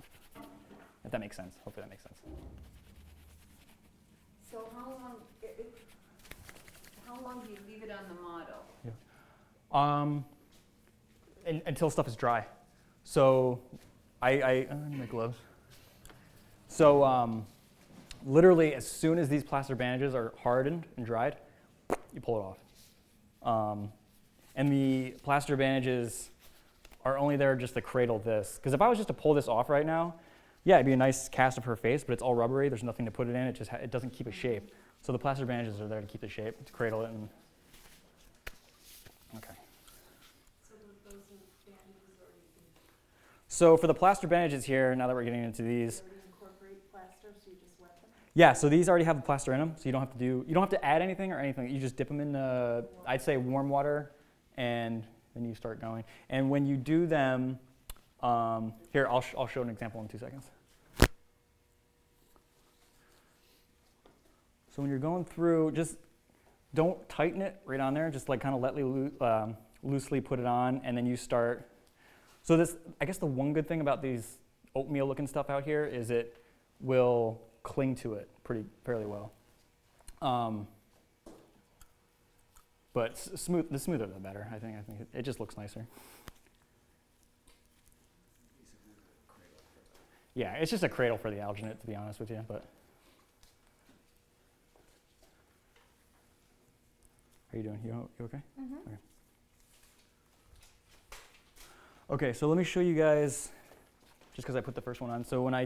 if that makes sense, hopefully that makes sense. So how long do you leave it on the model? Until stuff is dry. So I need my gloves. So literally as soon as these plaster bandages are hardened and dried, you pull it off. And the plaster bandages are only there just to cradle this. Because if I was just to pull this off right now, yeah, it'd be a nice cast of her face, but it's all rubbery. There's nothing to put it in. It doesn't keep a shape. So the plaster bandages are there to keep the shape, to cradle it. And okay. So those bandages already So for the plaster bandages here, now that we're getting into these, Already incorporate plaster, so you just wet them? yeah, so these already have the plaster in them, so you don't have to add anything or anything. You just dip them in, I'd say warm water, and then you start going. And when you do them, here, I'll show an example in 2 seconds. So when you're going through, just don't tighten it right on there. Just like kind of loosely put it on, and then you start. So this, I guess the one good thing about these oatmeal looking stuff out here is it will cling to it fairly well. But the smoother the better, I think it just looks nicer. Yeah, it's just a cradle for the alginate, to be honest with you. But how you doing? You okay? Mm-hmm. Okay. Okay, so let me show you guys, just because I put the first one on. So when you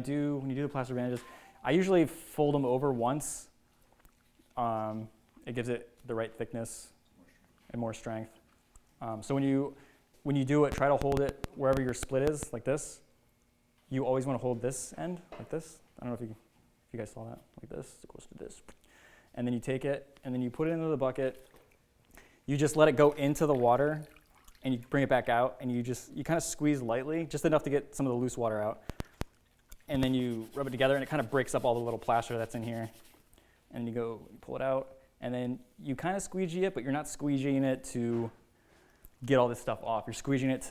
do the plaster bandages, I usually fold them over once. It gives it the right thickness and more strength. So when you do it, try to hold it wherever your split is, like this. You always want to hold this end, like this. I don't know if you guys saw that, like this, it goes to this. And then you take it, and then you put it into the bucket. You just let it go into the water, and you bring it back out, and you kind of squeeze lightly, just enough to get some of the loose water out. And then you rub it together, and it kind of breaks up all the little plaster that's in here. And you pull it out, and then you kind of squeegee it, but you're not squeegeeing it to get all this stuff off. You're squeegeeing it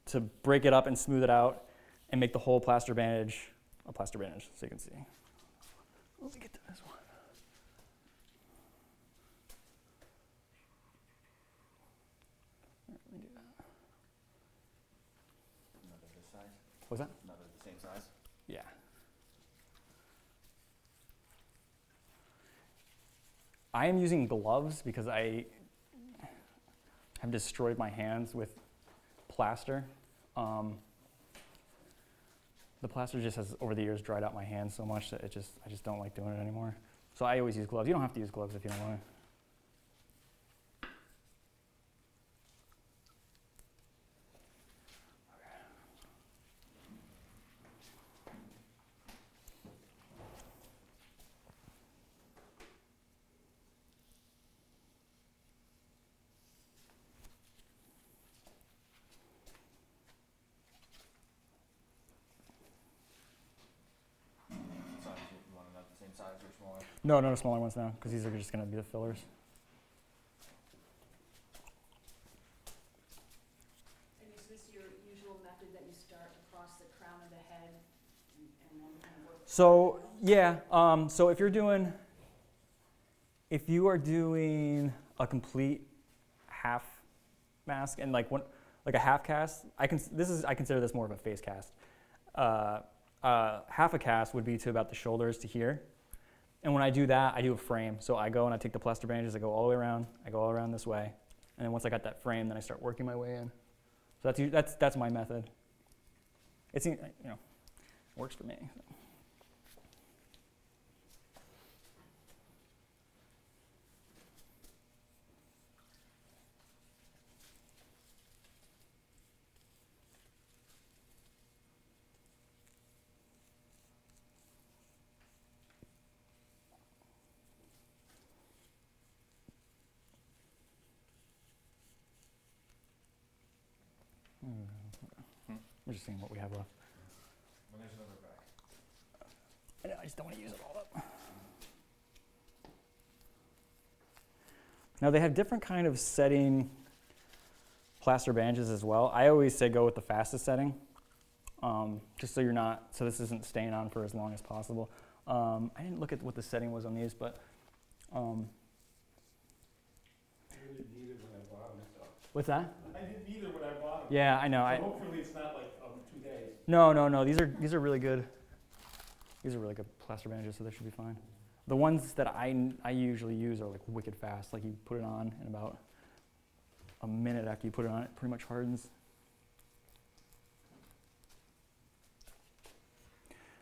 to break it up and smooth it out and make the whole plaster bandage a plaster bandage, so you can see. Let me get to this one. Another this size? What's that? Another the same size? I am using gloves because I have destroyed my hands with plaster. The plaster just has, over the years, dried out my hands so much that I just don't like doing it anymore. So I always use gloves. You don't have to use gloves if you don't want to. Size, you want it at the same size or smaller? No, no smaller ones now, because these are just going to be the fillers. And is this your usual method that you start across the crown of the head and then kind of work? So yeah, so if you are doing a complete half mask and like a half cast, I consider this more of a face cast. Half a cast would be to about the shoulders to here. And when I do that, I do a frame. So I go and I take the plaster bandages, I go all the way around, I go all around this way. And then once I got that frame, then I start working my way in. So that's my method. It's, works for me. We're just seeing what we have left. When there's another back. I know, I just don't want to use it all up. Now they have different kind of setting plaster bandages as well. I always say go with the fastest setting, just so this isn't staying on for as long as possible. I didn't look at what the setting was on these, but I didn't either when I bought them, so. what's that? I didn't either when I bought them. Yeah, I know. So hopefully it's not like 2 days. No. These are really good. These are really good plaster bandages, so they should be fine. The ones that I usually use are like wicked fast. Like you put it on in about a minute after you put it on, it pretty much hardens.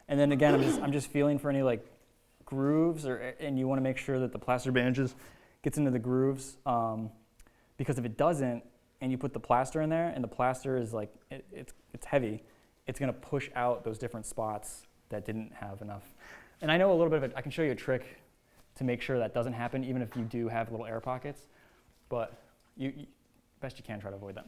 And then again, I'm just feeling for any like grooves, and you want to make sure that the plaster bandages gets into the grooves, because if it doesn't, and you put the plaster in there, and the plaster is like it's heavy, it's going to push out those different spots that didn't have enough. And I know a little bit of it. I can show you a trick to make sure that doesn't happen, even if you do have little air pockets. But you best you can try to avoid that.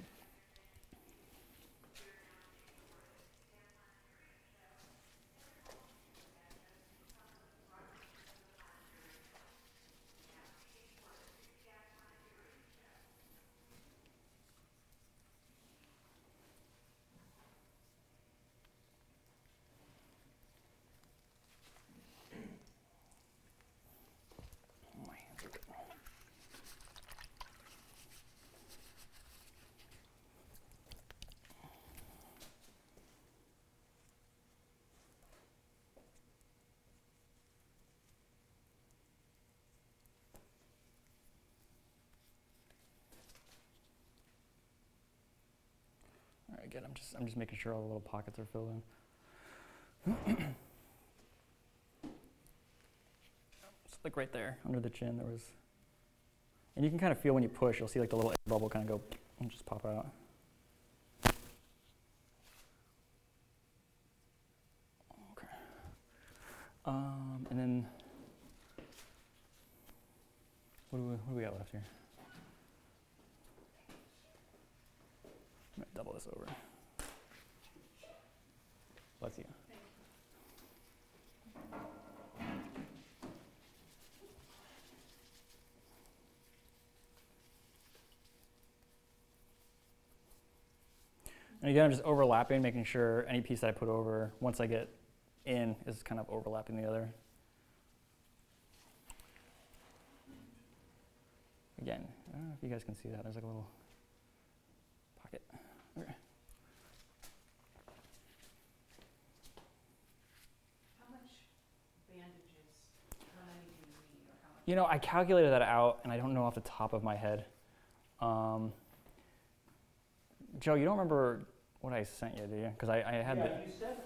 My hands are good. All right, again, I'm just making sure all the little pockets are filled in. It's like right there under the chin there was, and you can kind of feel when you push, you'll see like the little air bubble kind of go and just pop out. Okay. And then what do we got left here? I'm gonna double this over. Bless you. And again, I'm just overlapping, making sure any piece that I put over, once I get in, is kind of overlapping the other. Again, I don't know if you guys can see that. There's like a little pocket. Okay. How much bandages, how many do you need, or how You know, I calculated that out, and I don't know off the top of my head. Joe, you don't remember what I sent you, do you? Because I had the, you said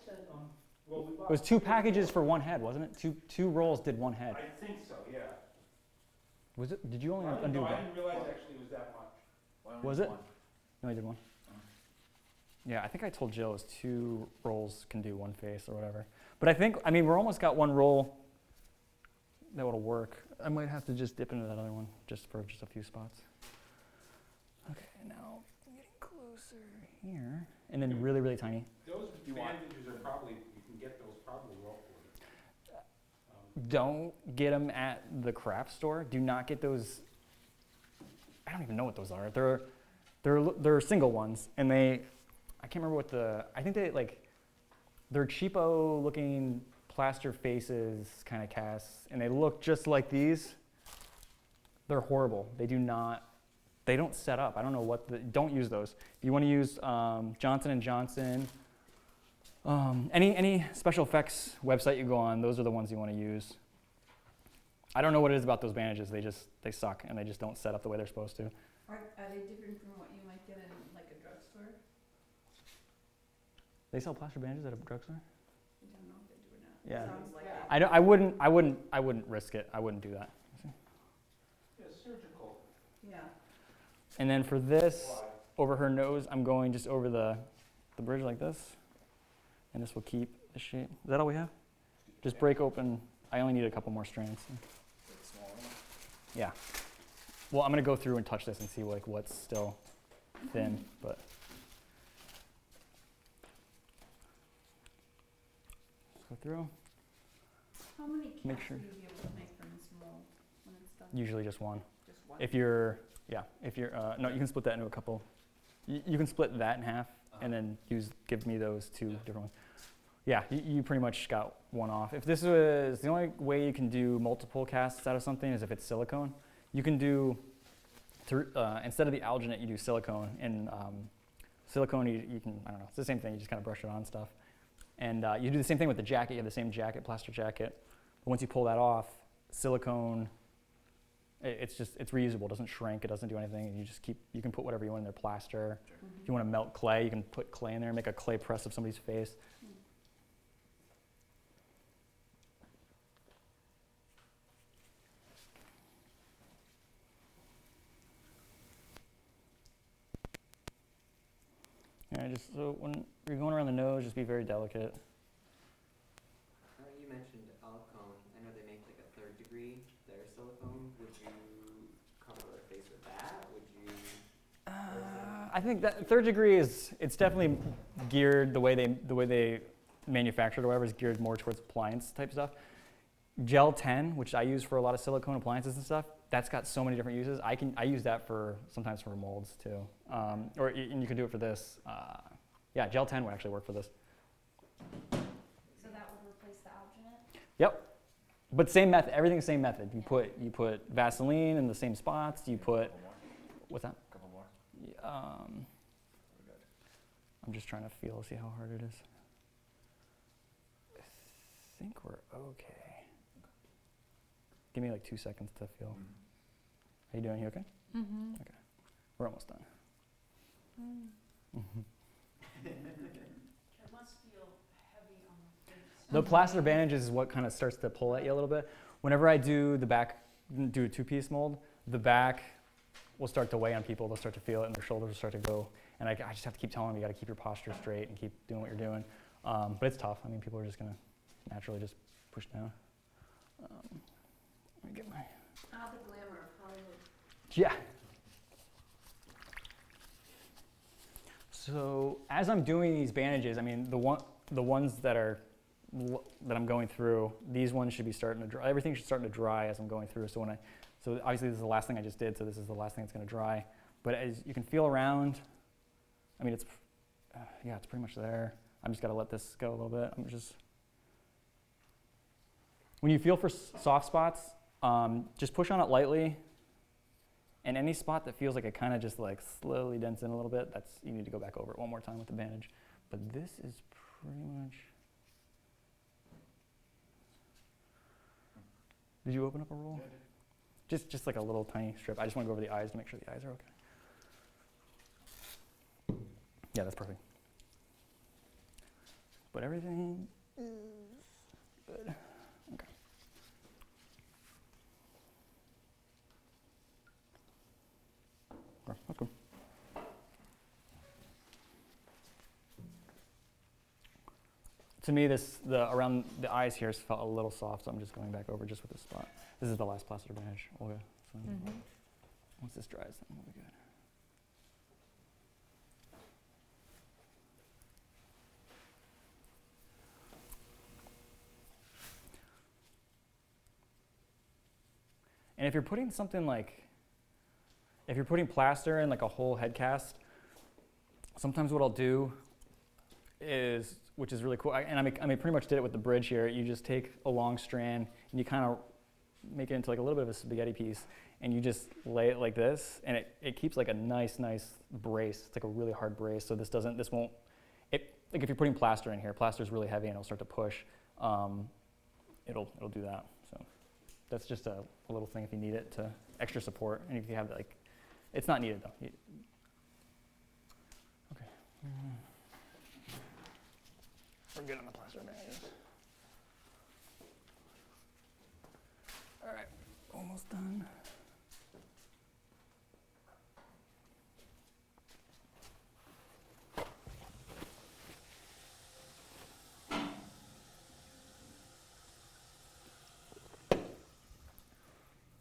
that, well, we bought. it was 2 packages for 1 head, wasn't it? Two rolls did 1 head. I think so, yeah. Was it? Did you only I undo didn't one? realize actually it was that much. Why only Was it? one? You only did 1. Yeah, I think I told Jill it was 2 rolls can do 1 face or whatever. But I mean, we're almost got 1 roll that would work. I might have to just dip into that other one just for just a few spots. Okay, now I'm getting closer here. And then really, really tiny. Those bandages are probably, you can get those probably well for you. Don't get them at the craft store. Do not get those. I don't even know what those are. They're single ones, and I can't remember what I think they're cheapo looking plaster faces kind of casts, and they look just like these. They're horrible. They don't set up. I don't know don't use those. If you want to use Johnson & Johnson, any special effects website you go on, those are the ones you want to use. I don't know what it is about those bandages. They suck, and they just don't set up the way they're supposed to. Are they different from what you might get in like a drugstore? They sell plaster bandages at a drugstore? I don't know if they do or not. Yeah. Sounds like I wouldn't risk it. I wouldn't do that. Yeah, surgical. Yeah. And then for this, over her nose, I'm going just over the bridge like this. And this will keep the shape. Is that all we have? Just break open. I only need a couple more strands. Like small enough. Yeah. Well, I'm going to go through and touch this and see what's still thin. But just go through. How many Make caps sure. will you be able to make from this mold when it's done? Usually just 1. Just one? If you're, no, you can split that into a couple. You can split that in half and then give me those 2 different ones. Yeah, you pretty much got 1 off. If this was, the only way you can do multiple casts out of something is if it's silicone. You can do, instead of the alginate, you do silicone. And silicone, you can, I don't know, it's the same thing. You just kind of brush it on stuff. And you do the same thing with the jacket. You have the same jacket, plaster jacket. But once you pull that off, silicone, it's reusable. It doesn't shrink. It doesn't do anything. And you can put whatever you want in there, plaster. Mhm. If you want to melt clay, you can put clay in there and make a clay press of somebody's face. Yeah, so when you're going around the nose, just be very delicate. You mentioned Alcone. I know they make like a 3rd degree, their silicone. Would you cover a face with that? Would you? I think that 3rd degree it's definitely geared the way they manufacture it or whatever is geared more towards appliance type stuff. Gel 10, which I use for a lot of silicone appliances and stuff, that's got so many different uses. I use that sometimes for molds too, and you can do it for this. Yeah, Gel 10 would actually work for this. So that would replace the alginate? Yep, but same method. Everything's the same method. You put Vaseline in the same spots. You put what's that? Couple more. Yeah, I'm just trying to feel, see how hard it is. I think we're okay. Give me like 2 seconds to feel. How you doing? You okay? Mm-hmm. Okay. We're almost done. It must feel heavy on the face. The plaster bandages is what kind of starts to pull at you a little bit. Whenever I do the back, do a 2-piece mold, the back will start to weigh on people. They'll start to feel it, and their shoulders will start to go. And I just have to keep telling them, you got to keep your posture straight and keep doing what you're doing. But it's tough. I mean, people are just going to naturally just push down. Let me get my... Ah, the glamour of Hollywood. Yeah. So as I'm doing these bandages, I mean, the ones that I'm going through, these ones should be starting to dry. Everything should start to dry as I'm going through. So obviously this is the last thing I just did, so this is the last thing that's going to dry. But as you can feel around, I mean, it's pretty much there. I'm just got to let this go a little bit. When you feel for soft spots, just push on it lightly. And any spot that feels like it kind of just like slowly dents in a little bit, you need to go back over it one more time with the bandage. But this is pretty much... Did you open up a roll? Just like a little tiny strip. I just want to go over the eyes to make sure the eyes are okay. Yeah, that's perfect. But everything is good. Okay. Okay, that's good. To me, around the eyes here felt a little soft, so I'm just going back over just with this spot. This is the last plaster bandage, Olga. So once this dries, then we'll be good. And if you're putting something like, if you're putting plaster in like a whole head cast, sometimes what I'll do is, which is really cool, and I pretty much did it with the bridge here. You just take a long strand and you kind of make it into like a little bit of a spaghetti piece, and you just lay it like this, and it keeps like a nice brace. It's like a really hard brace, so like if you're putting plaster in here, plaster is really heavy and it'll start to push. It'll do that. So that's just a little thing if you need it to extra support, and if you have like, it's not needed though. Okay. We're good on the plaster bandages. All right, almost done.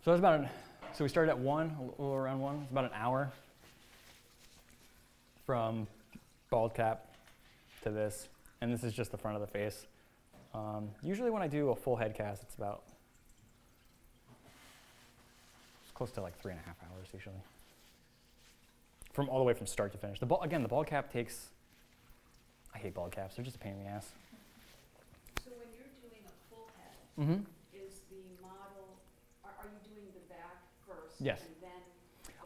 So it's so we started at 1, a little around 1. It's about an hour from bald cap to this. And this is just the front of the face. Usually when I do a full head cast, it's close to like 3.5 hours usually. From all the way from start to finish. The bald cap takes, I hate bald caps, they're just a pain in the ass. So when you're doing a full head, Mm-hmm. is the model, are you doing the back first? Yes. And then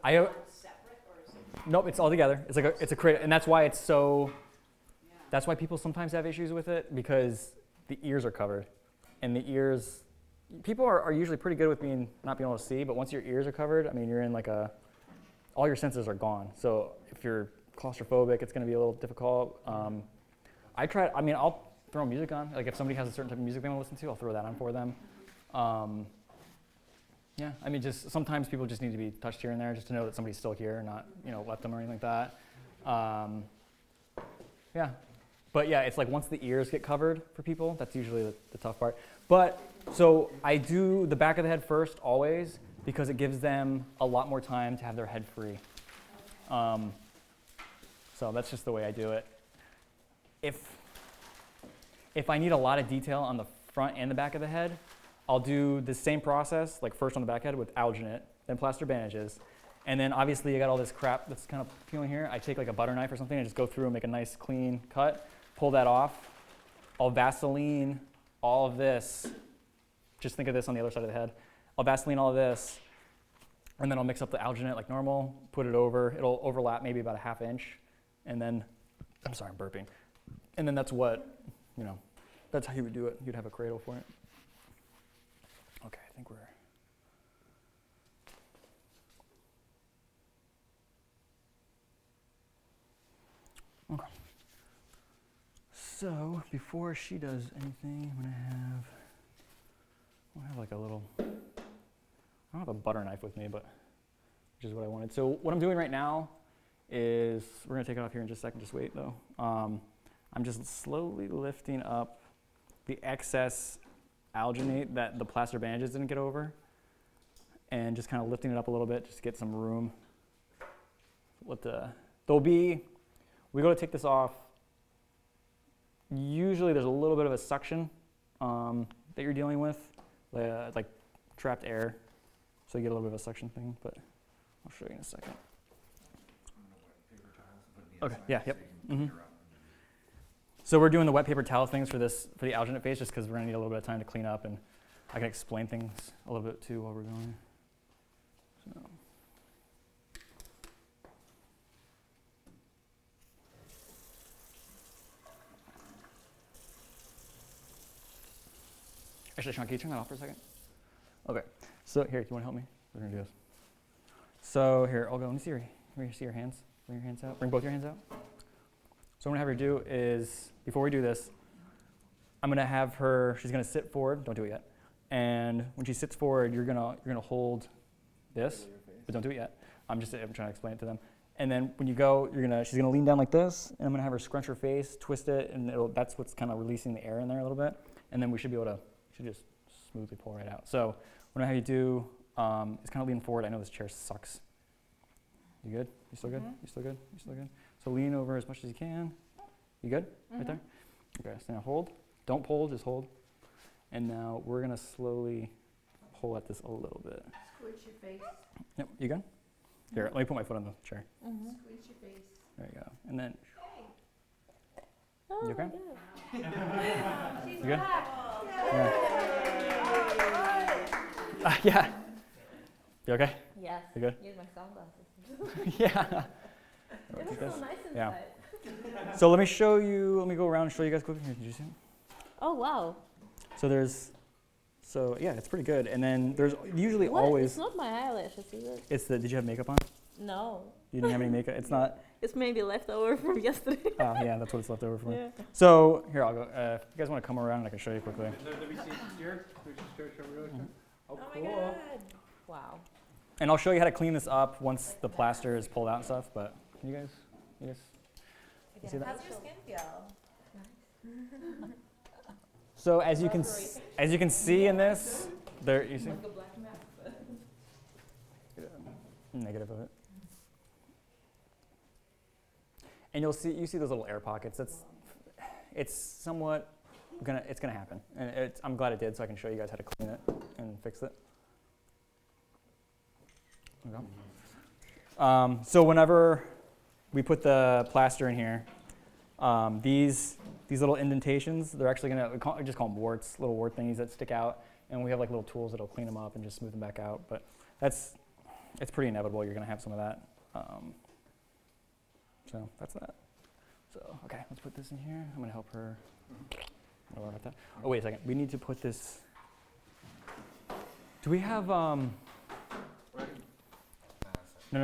I the have- front separate, or is it? Nope, it's all together. It's a crate, and that's why it's so, Yeah. that's why people sometimes have issues with it, because the ears are covered. And the ears, people are usually pretty good with not being able to see, but once your ears are covered, I mean, you're in like all your senses are gone. So if you're claustrophobic, it's gonna be a little difficult. I'll throw music on. Like if somebody has a certain type of music they want to listen to, I'll throw that on for them. Yeah, I mean, just sometimes people just need to be touched here and there just to know that somebody's still here, not, left them or anything like that. Yeah, but yeah, it's like once the ears get covered for people, that's usually the tough part. But, so I do the back of the head first, always, because it gives them a lot more time to have their head free. So that's just the way I do it. If I need a lot of detail on the front and the back of the head, I'll do the same process, like first on the back head with alginate, then plaster bandages. And then obviously you got all this crap that's kind of peeling here. I take like a butter knife or something and just go through and make a nice clean cut, pull that off. I'll Vaseline all of this. Just think of this on the other side of the head. I'll Vaseline all of this, and then I'll mix up the alginate like normal, put it over. It'll overlap maybe about a 1/2 inch. And then, I'm sorry, I'm burping. And then that's what, that's how you would do it. You'd have a cradle for it. Okay, I think we're... Okay. So, before she does anything, I'll have like a little, I don't have a butter knife with me, but which is what I wanted. So what I'm doing right now is, we're gonna take it off here in just a second, just wait though. I'm just slowly lifting up the excess alginate that the plaster bandages didn't get over, and just kind of lifting it up a little bit just to get some room. We go to take this off, usually there's a little bit of a suction that you're dealing with, like trapped air, so you get a little bit of a suction thing, but I'll show you in a second. Okay, yeah, yep. So we're doing the wet paper towel things for the alginate phase just because we're gonna need a little bit of time to clean up, and I can explain things a little bit too while we're going. So. Actually, Sean, can you turn that off for a second? Okay. So here, do you want to help me? We're gonna do this. So here, I'll go. Let me see your hands. Bring your hands out. Bring both your hands out. So what I'm gonna have her do is, before we do this, I'm gonna have her. She's gonna sit forward. Don't do it yet. And when she sits forward, you're gonna hold this, but don't do it yet. I'm trying to explain it to them. And then when you go, she's gonna lean down like this, and I'm gonna have her scrunch her face, twist it, and that's what's kind of releasing the air in there a little bit. And then we should be able to, just smoothly pull right out. So what I have you do is kind of lean forward. I know this chair sucks. You good? You still good? You still good? You still good? So lean over as much as you can. You good? Right there? Okay, so now hold. Don't pull, just hold. And now we're gonna slowly pull at this a little bit. Squish your face. Yep, you good? Here, let me put my foot on the chair. Squish your face. There you go. And then, Oh, you okay? my You good? Yeah. You okay? Yes. You good? Use my sunglasses. Yeah. It was so nice inside. Yeah. So let me go around and show you guys quickly. Here, did you see it? Oh, wow. So it's pretty good. And then there's usually What? always, It's not my eyelashes, is it? did you have makeup on? No. You didn't have any makeup? It's not, It's maybe leftover from yesterday. oh yeah, that's what it's left over for. Yeah. So here, I'll go, if you guys want to come around, I can show you quickly. Let me see here. Oh, Oh my cool. god. Wow. And I'll show you how to clean this up once the plaster is pulled out and stuff, but you guys you see that? How's your skin feel? So as you can see in this, there you see negative of it, and you see those little air pockets. It's somewhat gonna happen, and I'm glad it did, so I can show you guys how to clean it and fix it. There we go. So whenever we put the plaster in here, these little indentations, they're actually we just call them warts, little wart thingies that stick out, and we have like little tools that'll clean them up and just smooth them back out. But it's pretty inevitable. You're gonna have some of that. So that's that. So okay, let's put this in here. I'm gonna help her. Don't worry about that. Oh wait a second. We need to put this. Do we have No.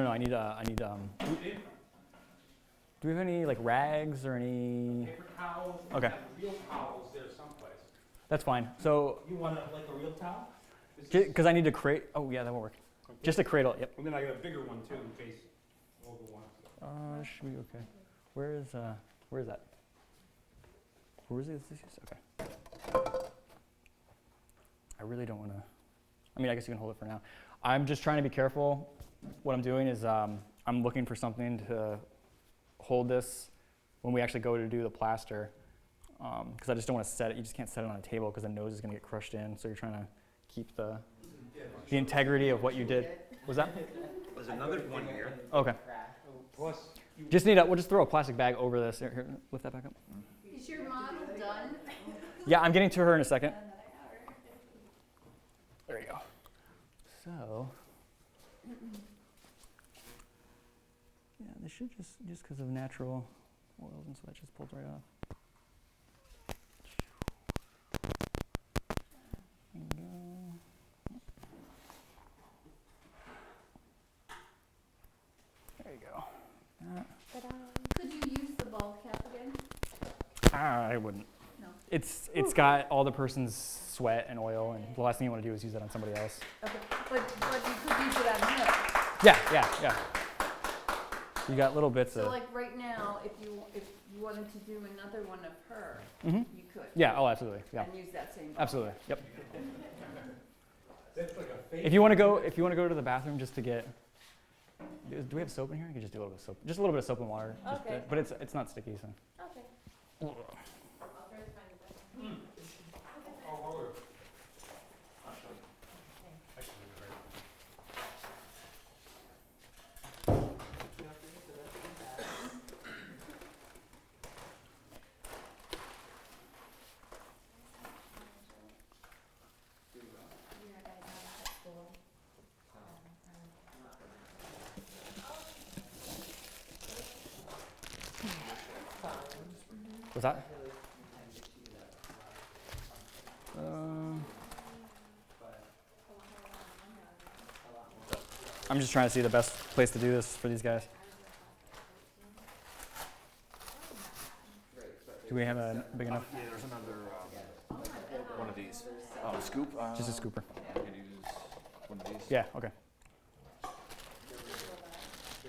I need. Do we have any like rags or any? Paper towels. Okay. Real towels there someplace. That's fine. So, You want like a real towel? because I need to create. Oh yeah, that won't work. Okay. Just a cradle. Yep. And then I got a bigger one too in case Olga wants it. Should be okay. Where is that? Where is it? Okay. I really don't want to. I mean, I guess you can hold it for now. I'm just trying to be careful. What I'm doing is I'm looking for something to hold this when we actually go to do the plaster, because I just don't want to set it. You just can't set it on a table because the nose is going to get crushed in. So you're trying to keep the integrity of what you did. Was that? There's another one here. Okay. Plus, We'll just throw a plastic bag over this. Here, lift that back up. Is your model done? Yeah, I'm getting to her in a second. There you go. So, yeah, this should just because of natural oils and so that just pulls right off. There you go. There you go. Could you use the ball cap again? I wouldn't. No. It's got all the person's sweat and oil, and the last thing you want to do is use that on somebody else. Okay, but you could use it on him. Yeah. You got little bits So of. like right now, if you wanted to do another one of her, Mhm. you could. Yeah. Oh, absolutely. Yeah. And use that same ball. Absolutely. Yep. that's like a fake. If you want to go to the bathroom just to get. Do we have soap in here? You could just do a little bit of soap. Just a little bit of soap and water. Just Okay. but it's not sticky, so. Okay. I'll try to find a better. Oh, Lord. Was that? I'm just trying to see the best place to do this for these guys. Do we have a big enough? Yeah, there's another one of these. Scoop. Just a scooper. You could use one of these. Yeah. Okay. There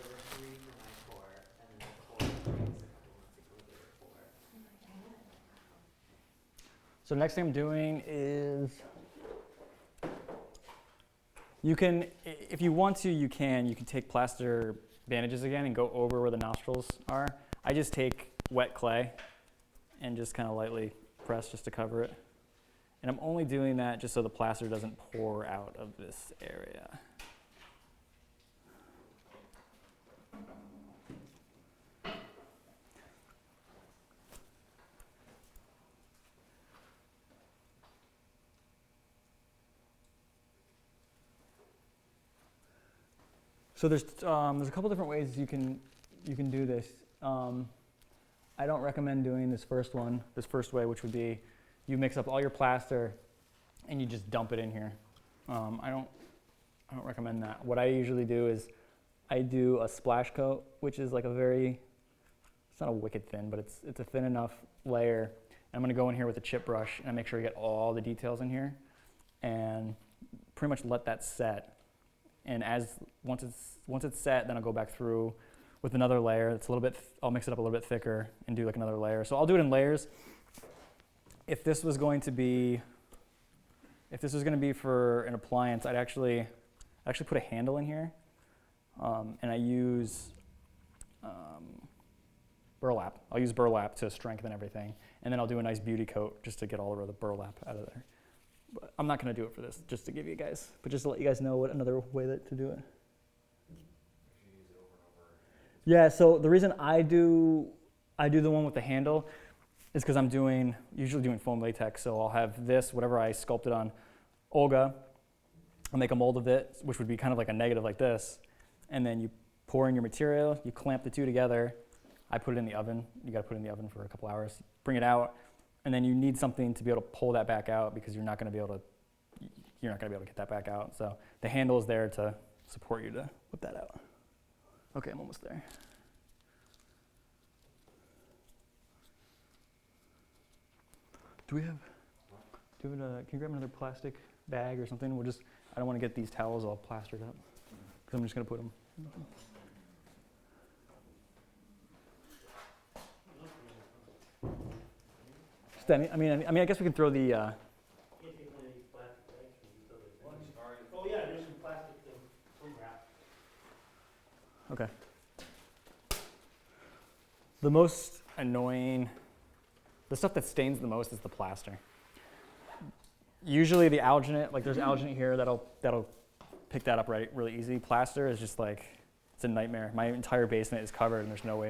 were 3 for my court, and then the court raised a couple months ago, there were 4. So next thing I'm doing is, you can, if you want to, you can take plaster bandages again and go over where the nostrils are. I just take wet clay and just kind of lightly press just to cover it. And I'm only doing that just so the plaster doesn't pour out of this area. So there's a couple different ways you can do this. I don't recommend doing this first way, which would be you mix up all your plaster and you just dump it in here. I don't recommend that. What I usually do is I do a splash coat, which is like it's not a wicked thin, but it's a thin enough layer. And I'm gonna go in here with a chip brush and I make sure I get all the details in here and pretty much let that set. And once it's set, then I'll go back through with another layer. It's a little bit. I'll mix it up a little bit thicker and do like another layer. So I'll do it in layers. If this was going to be for an appliance, I'd actually put a handle in here, and I use burlap. I'll use burlap to strengthen everything, and then I'll do a nice beauty coat just to get all of the burlap out of there. But I'm not going to do it for this, just to give you guys, but just to let you guys know what another way to do it. Yeah, so the reason I do the one with the handle is because I'm usually doing foam latex, so I'll have this, whatever I sculpted on Olga, I'll make a mold of it, which would be kind of like a negative like this, and then you pour in your material, you clamp the two together, I put it in the oven, you gotta put it in the oven for a couple hours, bring it out, and then you need something to be able to pull that back out because you're not gonna be able to get that back out. So the handle is there to support you to whip that out. Okay, I'm almost there. Can you grab another plastic bag or something? I don't want to get these towels all plastered up because I'm just gonna put them. I guess we can throw the. Oh yeah, there's some plastic wrap. Okay. The most annoying, the stuff that stains the most is the plaster. Usually the alginate, like there's alginate here that'll pick that up really easy. Plaster is just like, it's a nightmare. My entire basement is covered and there's no way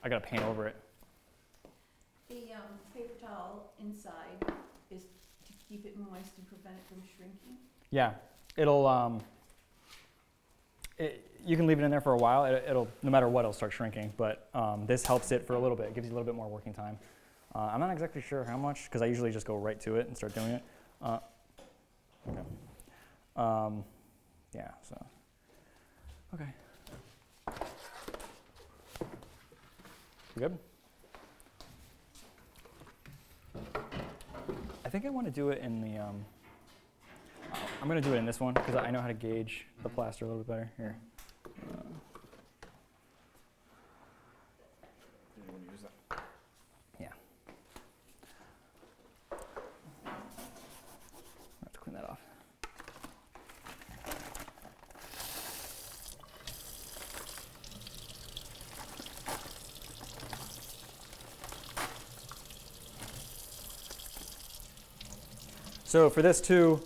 I gotta paint over it. The paper towel inside is to keep it moist and prevent it from shrinking. Yeah, you can leave it in there for a while. It'll no matter what, it'll start shrinking. But this helps it for a little bit. It gives you a little bit more working time. I'm not exactly sure how much because I usually just go right to it and start doing it. Okay. Yeah. So. Okay. You good? I think I want to do it in the. I'm going to do it in this one because I know how to gauge the plaster a little bit better. Here. You want to use that? Yeah. I have to clean that off. So for this too,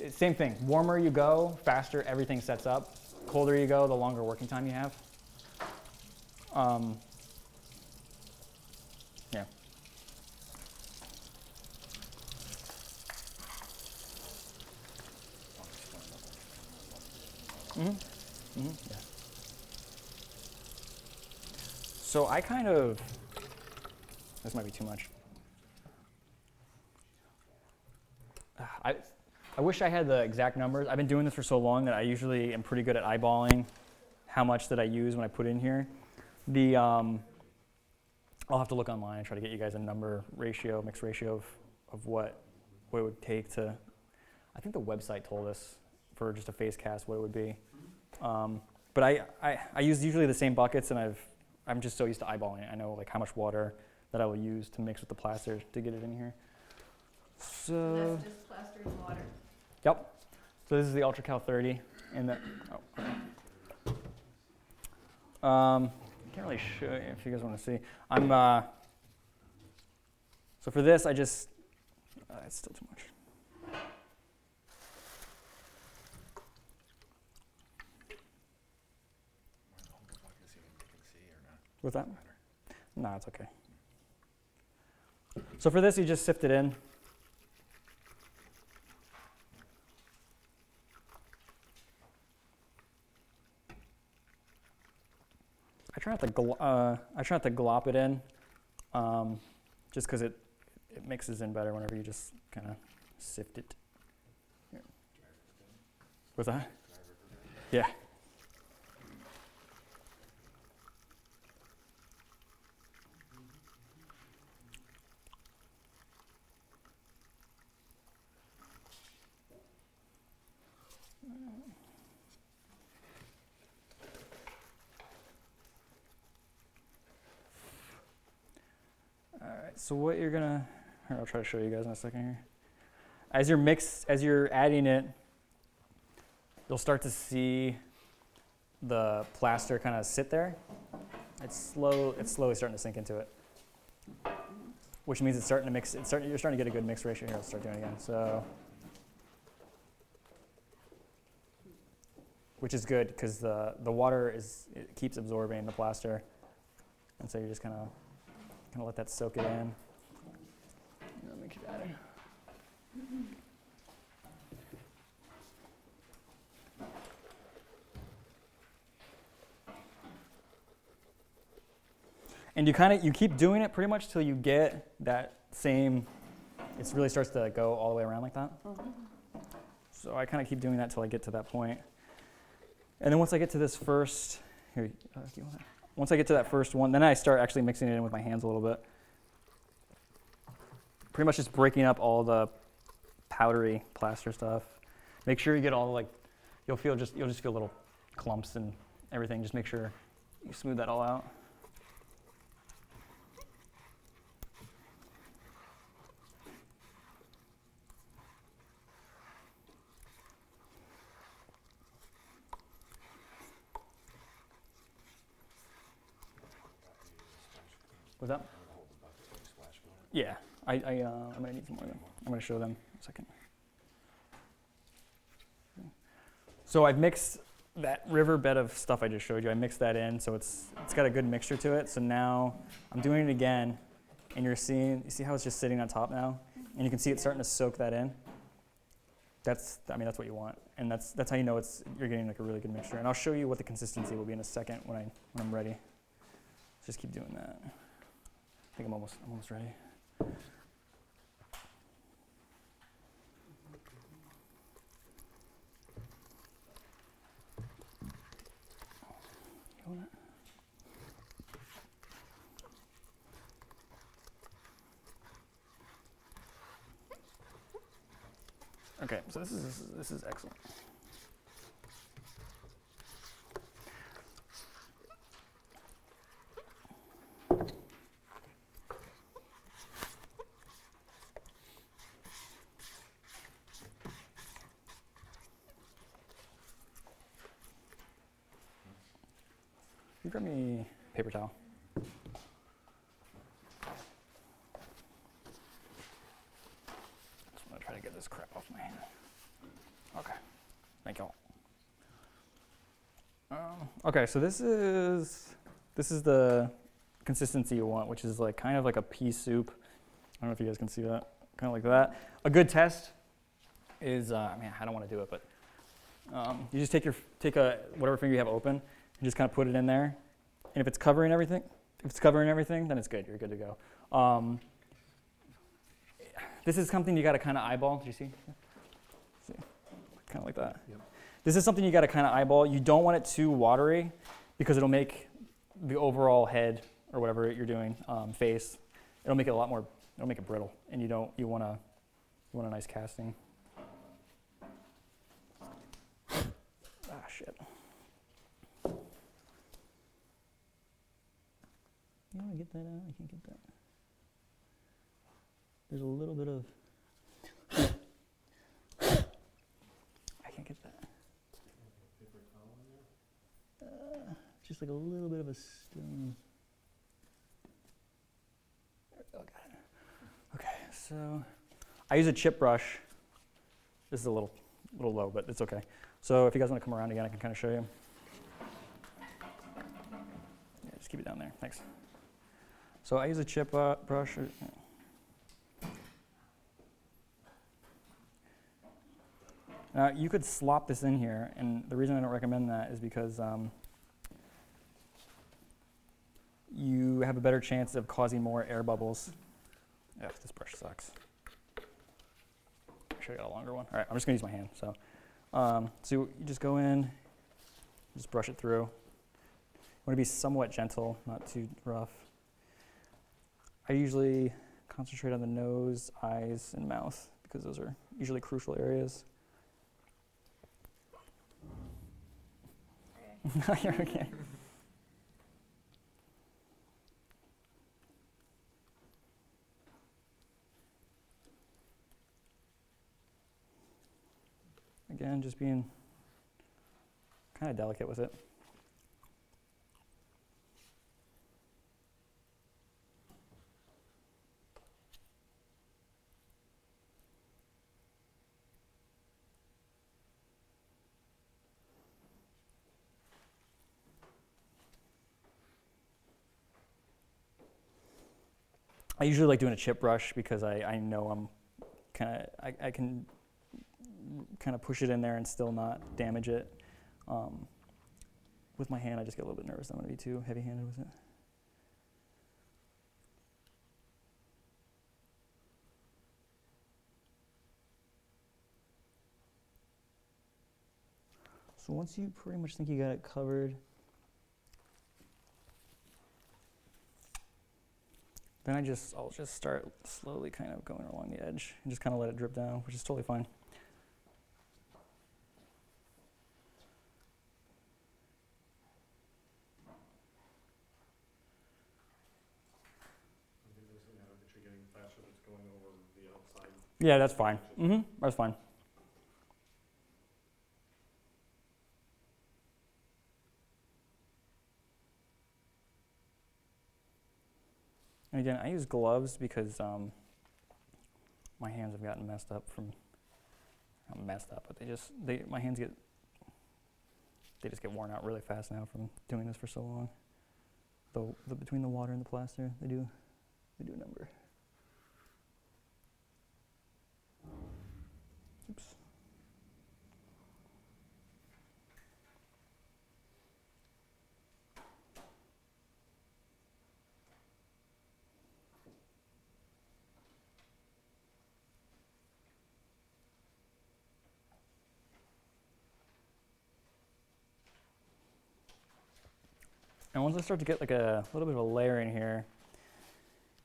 same thing. Warmer you go, faster everything sets up. Colder you go, the longer working time you have. Yeah. Yeah. So I kind of, this might be too much. I wish I had the exact numbers. I've been doing this for so long that I usually am pretty good at eyeballing how much that I use when I put in here. I'll have to look online and try to get you guys a number ratio, mixed ratio of what it would take to. I think the website told us for just a face cast what it would be. But I use usually the same buckets, and I'm just so used to eyeballing it. I know like how much water that I will use to mix with the plaster to get it in here. So That's just plaster and water. Yep. So this is the Ultra Cal 30, and the can't really show you if you guys want to see. So for this I just it's still too much. What's that? No, it's okay. So for this, you just sift it in. I try not to glop it in, just because it mixes in better whenever you just kind of sift it. Here. What's that? Yeah. So what you're gonna, here, I'll try to show you guys in a second here. As you're adding it, you'll start to see the plaster kind of sit there. It's slowly starting to sink into it, which means it's starting to mix. You're starting to get a good mix ratio here. I'll start doing it again. So, which is good because the water it keeps absorbing the plaster, and so you're just kind of let that soak it in. Let me keep adding. And you keep doing it pretty much till you get that same. It really starts to go all the way around like that. So I kind of keep doing that till I get to that point. And then once I get to this first, here, once I get to that first one, then I start actually mixing it in with my hands a little bit. Pretty much just breaking up all the powdery plaster stuff. Make sure you get all you'll just feel little clumps and everything. Just make sure you smooth that all out. What's that? Yeah, I'm gonna need some more of them. I'm gonna show them in a second. So I've mixed that river bed of stuff I just showed you. I mixed that in, so it's got a good mixture to it. So now I'm doing it again, and you see how it's just sitting on top now, and you can see it's starting to soak that in. That's what you want, and that's how you know you're getting like a really good mixture. And I'll show you what the consistency will be in a second when I'm ready. Just keep doing that. I think I'm almost ready. Okay, so this is excellent. You grab me a paper towel. Just want to try to get this crap off my hand. Okay, thank y'all. Okay, so this is the consistency you want, which is like kind of like a pea soup. I don't know if you guys can see that, kind of like that. A good test is, I don't want to do it, but you just take whatever finger you have open and just kind of put it in there. And if it's covering everything, then it's good. You're good to go. This is something you got to kind of eyeball. Did you see? kind of like that. Yep. This is something you got to kind of eyeball. You don't want it too watery because it'll make the overall head or whatever you're doing face. It'll make it a lot more. It'll make it brittle, and you want a nice casting. Ah, shit. You want to get that out? I can't get that. There's a little bit of. I can't get that. Paper towel in there? Just like a little bit of a stone. Oh, got it. Okay, so I use a chip brush. This is a little low, but it's okay. So if you guys want to come around again, I can kind of show you. Yeah, just keep it down there. Thanks. So I use a chip brush. Now you could slop this in here, and the reason I don't recommend that is because you have a better chance of causing more air bubbles. Yeah, this brush sucks. I should have got a longer one. All right, I'm just gonna use my hand. So you just go in, just brush it through. You want to be somewhat gentle, not too rough. I usually concentrate on the nose, eyes, and mouth because those are usually crucial areas. You're okay. Again, just being kind of delicate with it. I usually like doing a chip brush because I know I'm I can kind of push it in there and still not damage it. With my hand, I just get a little bit nervous. I'm going to be too heavy-handed with it. So once you pretty much think you got it covered, then I'll just start slowly kind of going along the edge and just kind of let it drip down, which is totally fine. Does it matter that you're getting faster that's going over the outside? Yeah, that's fine. That's fine. And again, I use gloves because my hands have gotten messed up from, not messed up, but my hands they just get worn out really fast now from doing this for so long. The between the water and the plaster, they do a number. Oops. And once I start to get like a little bit of a layer in here,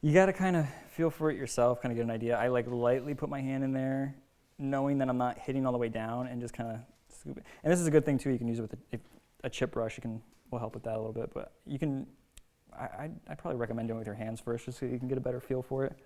you got to kind of feel for it yourself, kind of get an idea. I like lightly put my hand in there, knowing that I'm not hitting all the way down, and just kind of scoop it. And this is a good thing too. You can use it with a chip brush. Will help with that a little bit. But you can. I'd probably recommend doing it with your hands first, just so you can get a better feel for it.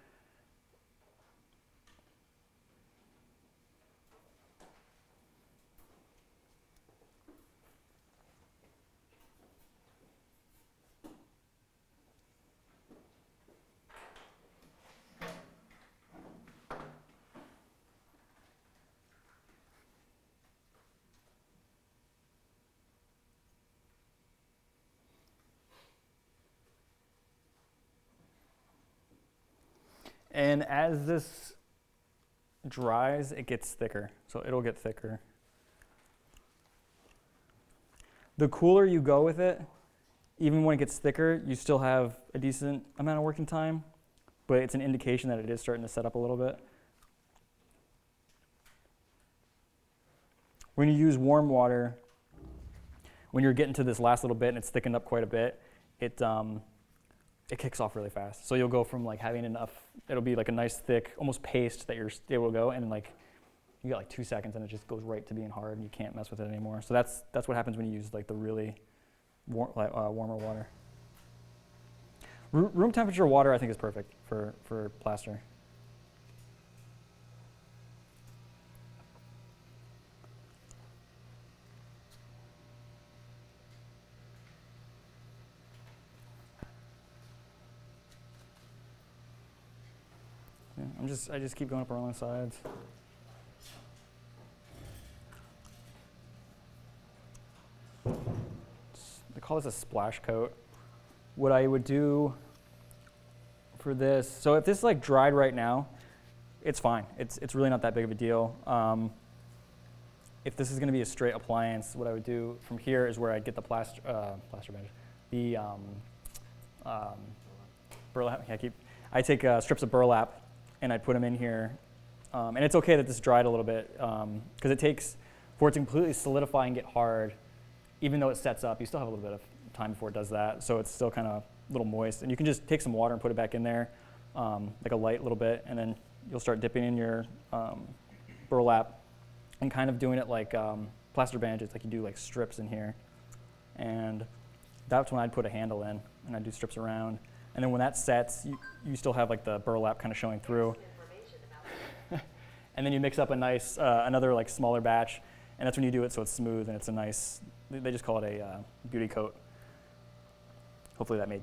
And as this dries, it gets thicker. So it'll get thicker. The cooler you go with it, even when it gets thicker, you still have a decent amount of working time, but it's an indication that it is starting to set up a little bit. When you use warm water, when you're getting to this last little bit and it's thickened up quite a bit, it kicks off really fast. So you'll go from like having enough, it'll be like a nice thick, almost paste that you're able to go, and like you got like 2 seconds and it just goes right to being hard and you can't mess with it anymore. So that's what happens when you use like the really warmer water. Room temperature water I think is perfect for plaster. Yeah, I just keep going up around the sides. They call this a splash coat. What I would do for this, so if this is like dried right now, it's fine. It's really not that big of a deal. If this is going to be a straight appliance, what I would do from here is where I'd get the plaster bandage, the burlap. Yeah, I take strips of burlap and I'd put them in here. And it's okay that this dried a little bit because it takes, for it to completely solidify and get hard, even though it sets up, you still have a little bit of time before it does that. So it's still kind of a little moist. And you can just take some water and put it back in there, like a light little bit, and then you'll start dipping in your burlap and kind of doing it like plaster bandages, like you do like strips in here. And that's when I'd put a handle in and I'd do strips around. And then when that sets, you still have like the burlap kind of showing through. And then you mix up a nice, another like smaller batch, and that's when you do it so it's smooth and it's a nice, they just call it a beauty coat. Hopefully that made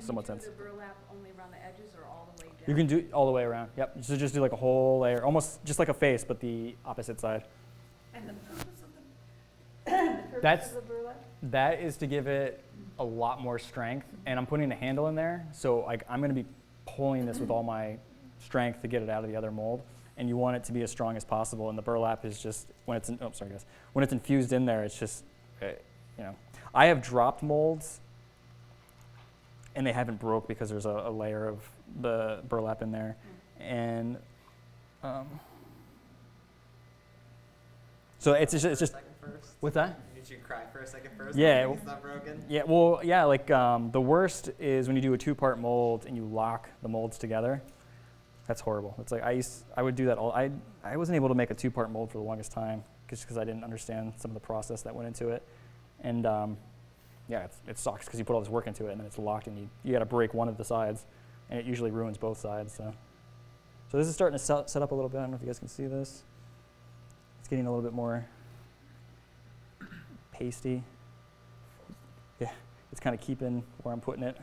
somewhat sense. And you do the burlap only around the edges or all the way down? You can do it all the way around, yep. So just do like a whole layer, almost just like a face, but the opposite side. And the purpose of the burlap? That is to give it a lot more strength, and I'm putting a handle in there, so like I'm gonna be pulling this with all my strength to get it out of the other mold, and you want it to be as strong as possible, and the burlap is just, when it's, when it's infused in there, it's just, I have dropped molds, and they haven't broke because there's a layer of the burlap in there, and so it's just what's that? Did you cry for a second first? Yeah. It's not broken? Yeah, well, yeah, like the worst is when you do a 2-part mold and you lock the molds together. That's horrible. It's like I would do that I wasn't able to make a 2-part mold for the longest time just because I didn't understand some of the process that went into it. And yeah, it sucks because you put all this work into it and then it's locked and you got to break one of the sides, and it usually ruins both sides. So this is starting to set up a little bit. I don't know if you guys can see this. It's getting a little bit more pasty. Yeah, it's kind of keeping where I'm putting it.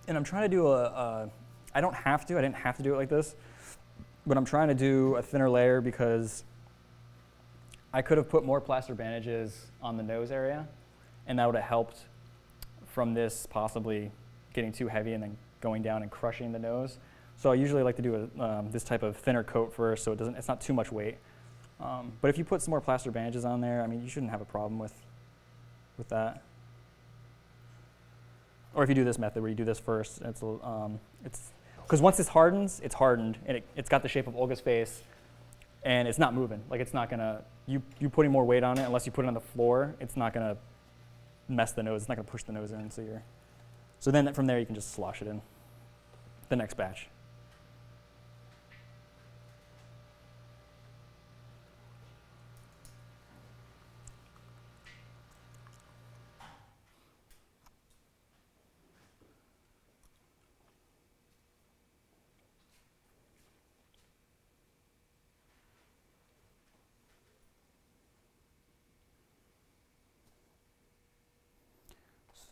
And I'm trying to do I didn't have to do it like this, but I'm trying to do a thinner layer because I could have put more plaster bandages on the nose area, and that would have helped from this possibly getting too heavy and then going down and crushing the nose. So I usually like to do this type of thinner coat first, so it's not too much weight. But if you put some more plaster bandages on there, I mean, you shouldn't have a problem with that. Or if you do this method where you do this first, it's because once this hardens, it's hardened and it's got the shape of Olga's face, and it's not moving. Like it's not gonna you putting more weight on it unless you put it on the floor. It's not gonna mess the nose. It's not gonna push the nose in. So then from there you can just slosh it in the next batch.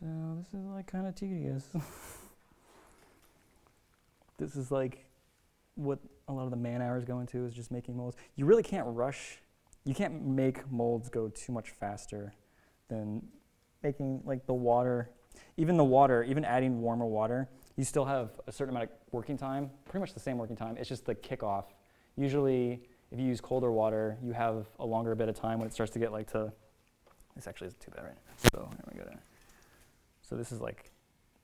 So this is like kind of tedious. This is like what a lot of the man hours go into, is just making molds. You really can't rush. You can't make molds go too much faster than making like the water. Even adding warmer water, you still have a certain amount of working time, pretty much the same working time. It's just the kickoff. Usually if you use colder water, you have a longer bit of time when it starts to get like to, this actually isn't too bad, right? So here we go. So this is like,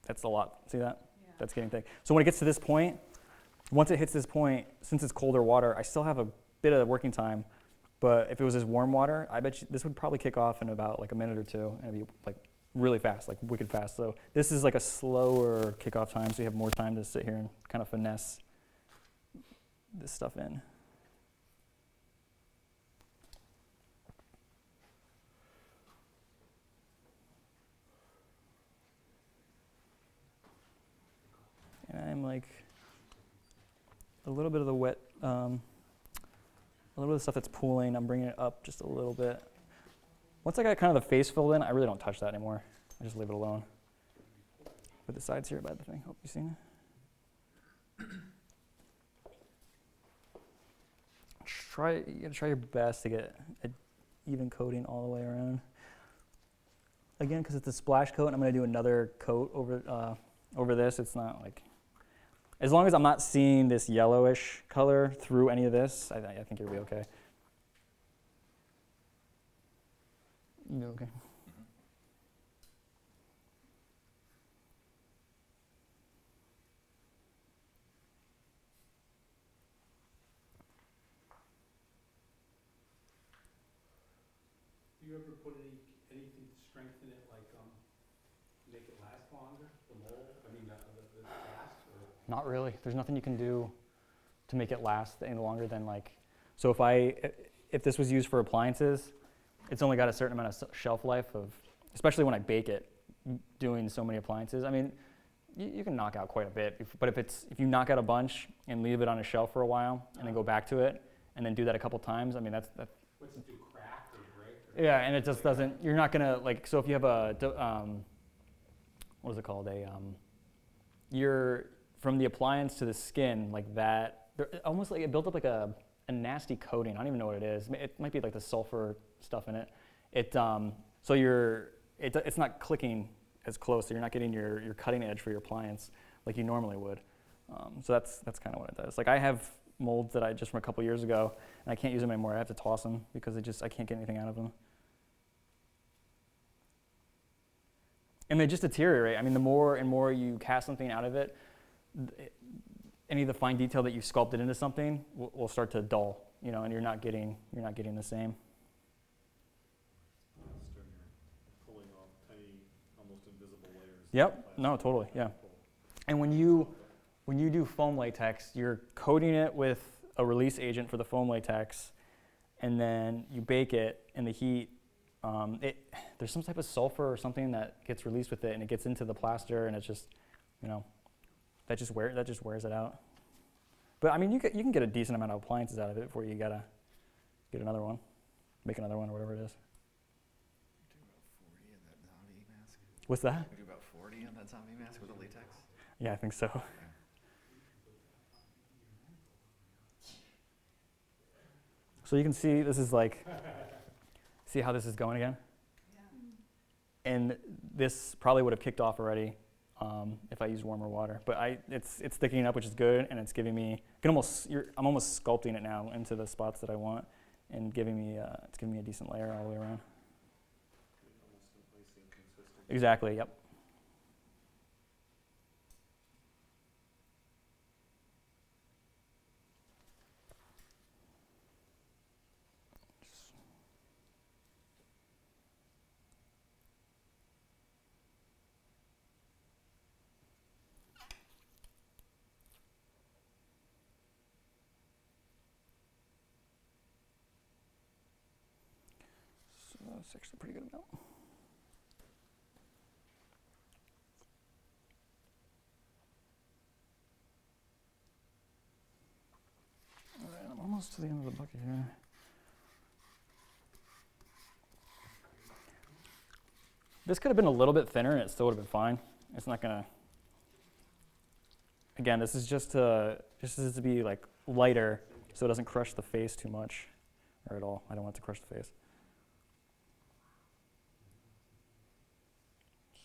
that's a lot. See that? Yeah. That's getting thick. So when it gets to this point, once it hits this point, since it's colder water, I still have a bit of working time. But if it was just warm water, I bet you this would probably kick off in about like a minute or two, and it'd be like really fast, like wicked fast. So this is like a slower kickoff time, so you have more time to sit here and kind of finesse this stuff in. And I'm like a little bit of the wet, a little bit of the stuff that's pooling, I'm bringing it up just a little bit. Once I got kind of the face filled in, I really don't touch that anymore. I just leave it alone. With the sides here by the thing, hope you've seen it. You gotta try your best to get an even coating all the way around. Again, because it's a splash coat, and I'm gonna do another coat over this. It's not like, as long as I'm not seeing this yellowish color through any of this, I think you'll be okay. You'll be okay. Do you ever put anything to strengthen it, like make it last longer, the mold, the cast? Or? Not really. There's nothing you can do to make it last any longer than like, so if this was used for appliances, it's only got a certain amount of shelf life of, especially when I bake it, doing so many appliances. I mean, you can knock out quite a bit, but if you knock out a bunch and leave it on a shelf for a while and then go back to it and then do that a couple times, I mean, that's. What's it do, crack or break? Or Yeah, and it just doesn't, you're not gonna, like, so if you have what is it called, from the appliance to the skin, like that, almost like it built up like a nasty coating. I don't even know what it is. It might be like the sulfur stuff in it. It's not clicking as close, so you're not getting your cutting edge for your appliance like you normally would. So that's kind of what it does. Like I have molds that I just from a couple years ago, and I can't use them anymore. I have to toss them because I can't get anything out of them. And they just deteriorate. I mean, the more and more you cast something out of it, any of the fine detail that you sculpted into something will start to dull, and you're not getting the same. You're pulling off tiny, almost invisible layers. Yep. No, totally. Yeah. And when you do foam latex, you're coating it with a release agent for the foam latex, and then you bake it in the heat. There's some type of sulfur or something that gets released with it, and it gets into the plaster, and it's just, that just wears it out. But I mean, you can get a decent amount of appliances out of it before you gotta get another one, make another one, or whatever it is. We do about 40 in that zombie mask. What's that? We do about 40 on that zombie mask with the latex. Yeah, I think so. So you can see this is like, see how this is going again? Yeah. And this probably would have kicked off already if I used warmer water. But it's thickening up, which is good, and it's giving me, I'm almost sculpting it now into the spots that I want, and it's giving me a decent layer all the way around. Almost an icing consistency. Exactly. Yep. That's actually a pretty good amount. All right, I'm almost to the end of the bucket here. This could have been a little bit thinner and it still would have been fine. It's not gonna, again, this is just to be like lighter so it doesn't crush the face too much or at all. I don't want it to crush the face.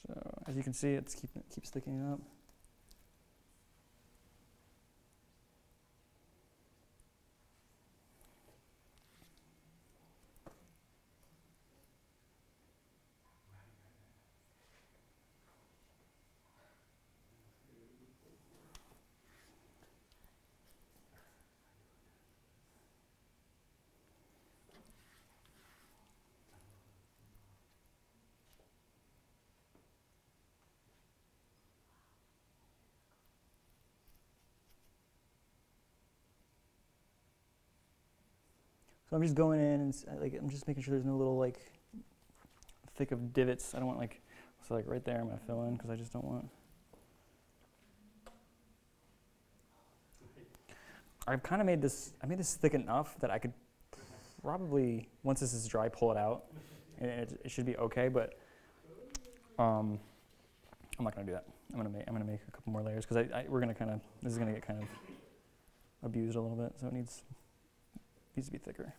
So as you can see, it keeps sticking up. So I'm just going in and like I'm just making sure there's no little like thick of divots. I don't want like, so like right there I'm gonna fill in because I just don't want. I've kind of made this, I made this thick enough that I could probably, once this is dry, pull it out. And it should be okay, but I'm not gonna do that. I'm gonna make a couple more layers because we're gonna kind of, this is gonna get kind of abused a little bit, so it needs to be thicker.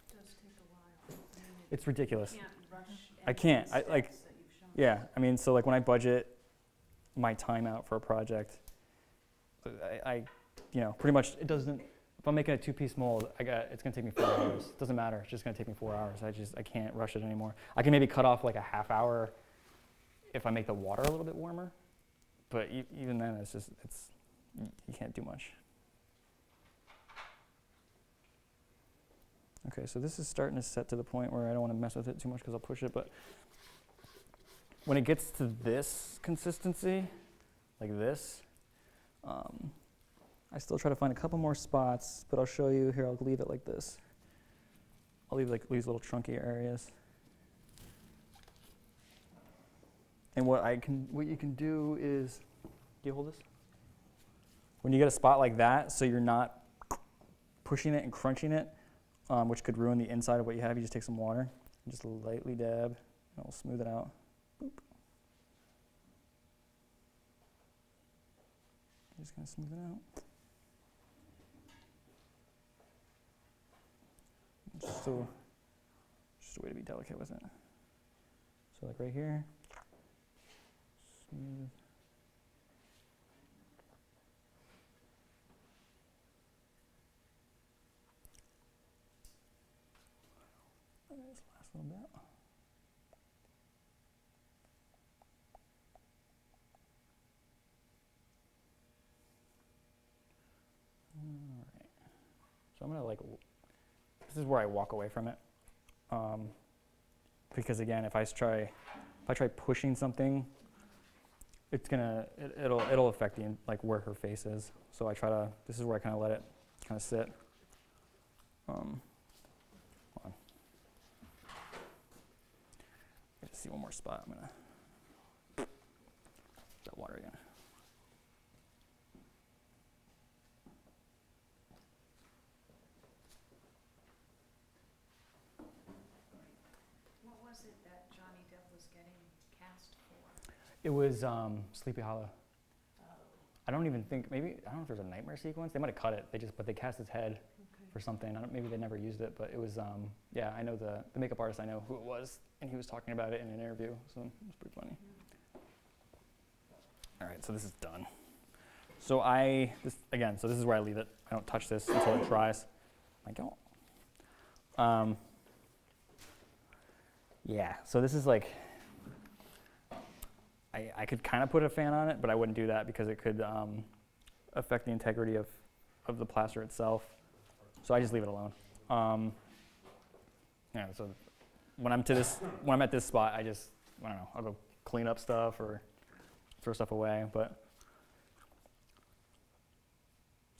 It does take a while. I mean, It's ridiculous. You can't rush I can't. any I, like, steps that you've shown. Yeah, I mean, so like when I budget my time out for a project, I pretty much it doesn't. If I'm making a 2-piece mold, it's gonna take me 4 hours. It doesn't matter. It's just gonna take me 4 hours. I can't rush it anymore. I can maybe cut off like a half hour if I make the water a little bit warmer, but even then, you can't do much. Okay, so this is starting to set to the point where I don't want to mess with it too much because I'll push it, but when it gets to this consistency, like this, I still try to find a couple more spots, but I'll show you here. I'll leave it like this. I'll leave like these little chunky areas. And what you can do is, do you hold this? When you get a spot like that, so you're not pushing it and crunching it, which could ruin the inside of what you have, you just take some water and just lightly dab, and it'll smooth it out. Boop. Just gonna smooth it out. Just a way to be delicate with it. So like right here, smooth. This last little bit. All right. So I'm gonna this is where I walk away from it, because again, if I try pushing something, it'll affect like where her face is. So this is where I kind of let it kind of sit. Hold on. I just see one more spot. I'm gonna that water again. What was it that Johnny Depp was getting cast for? It was Sleepy Hollow. I don't even think, maybe, I don't know if there's a nightmare sequence. They might have cut it, but they cast his head for something. Maybe they never used it, but it was, yeah, I know the makeup artist, I know who it was, and he was talking about it in an interview, so it was pretty funny. All right, so this is done. So so this is where I leave it. I don't touch this until it dries. I don't. Yeah, so this is like, I could kind of put a fan on it, but I wouldn't do that because it could affect the integrity of the plaster itself. So I just leave it alone. Yeah, so when I'm at this spot, I don't know, I'll go clean up stuff or throw stuff away, but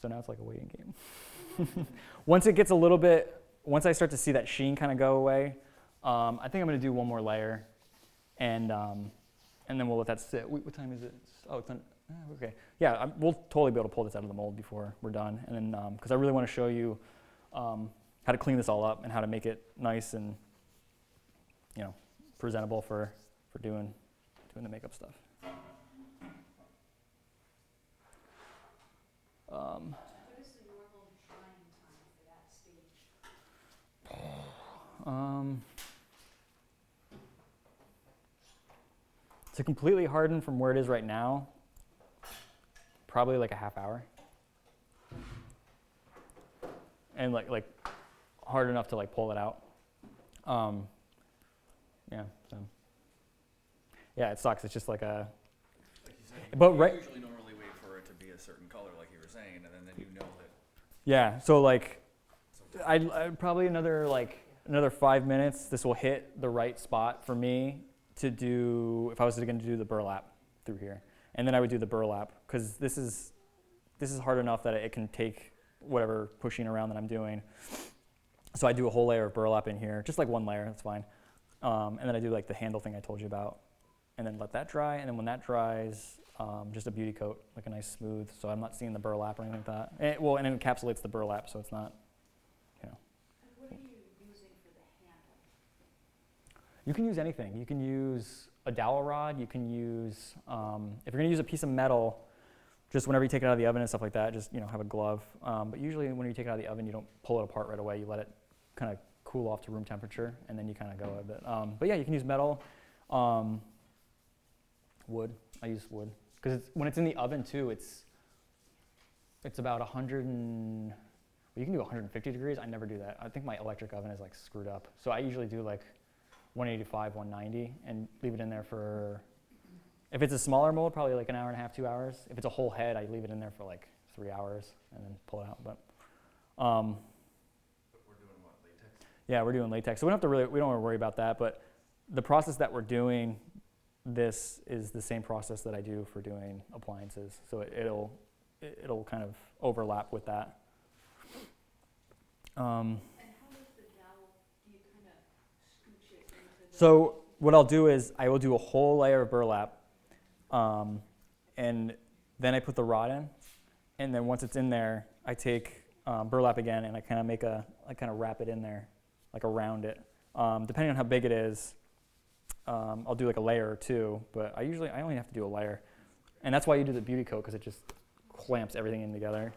so now it's like a waiting game. Once I start to see that sheen kind of go away, I think I'm gonna do one more layer, and then we'll let that sit. What time is it? Oh, it's on. Okay. Yeah, we'll totally be able to pull this out of the mold before we're done, and then because I really want to show you how to clean this all up and how to make it nice and presentable for doing the makeup stuff. What is the normal drying time for that stage? To completely harden from where it is right now, probably like a half hour. And like hard enough to like pull it out. Yeah, so. Yeah, it sucks. It's just like a. Like you said, But you right. usually normally wait for it to be a certain color, like you were saying, and then you know that. Yeah, so like, I'd probably another 5 minutes. This will hit the right spot for me to do if I was going to do the burlap through here, and then I would do the burlap because this is this is hard enough that it can take whatever pushing around that I'm doing. So I do a whole layer of burlap in here, just like one layer, that's fine. And then I do like the handle thing I told you about, and then let that dry. And then when that dries, just a beauty coat, like a nice smooth, so I'm not seeing the burlap or anything like that. And it encapsulates the burlap, so it's not, you know. And what are you using for the handle? You can use anything. You can use a dowel rod. You can use, if you're going to use a piece of metal, just whenever you take it out of the oven and stuff like that, just have a glove. But usually when you take it out of the oven, you don't pull it apart right away. You let it kind of cool off to room temperature, and then you kind of go with it. But yeah, you can use metal, wood. I use wood because when it's in the oven too, it's about 100 and well, you can do 150 degrees. I never do that. I think my electric oven is like screwed up. So I usually do like 185, 190, and leave it in there for. If it's a smaller mold, probably like an hour and a half, 2 hours. If it's a whole head, I leave it in there for like 3 hours and then pull it out. But We're doing what, latex? yeah, we're doing latex, so we don't have to worry about that. But the process that we're doing, this is the same process that I do for doing appliances. So it'll kind of overlap with that. And how does the dowel, do you kind of scooch it into the? So what I'll do is I will do a whole layer of burlap, and then I put the rod in, and then once it's in there, I take burlap again and I kind of wrap it in there, like around it. Depending on how big it is, I'll do like a layer or two, but I only have to do a layer, and that's why you do the beauty coat, because it just clamps everything in together.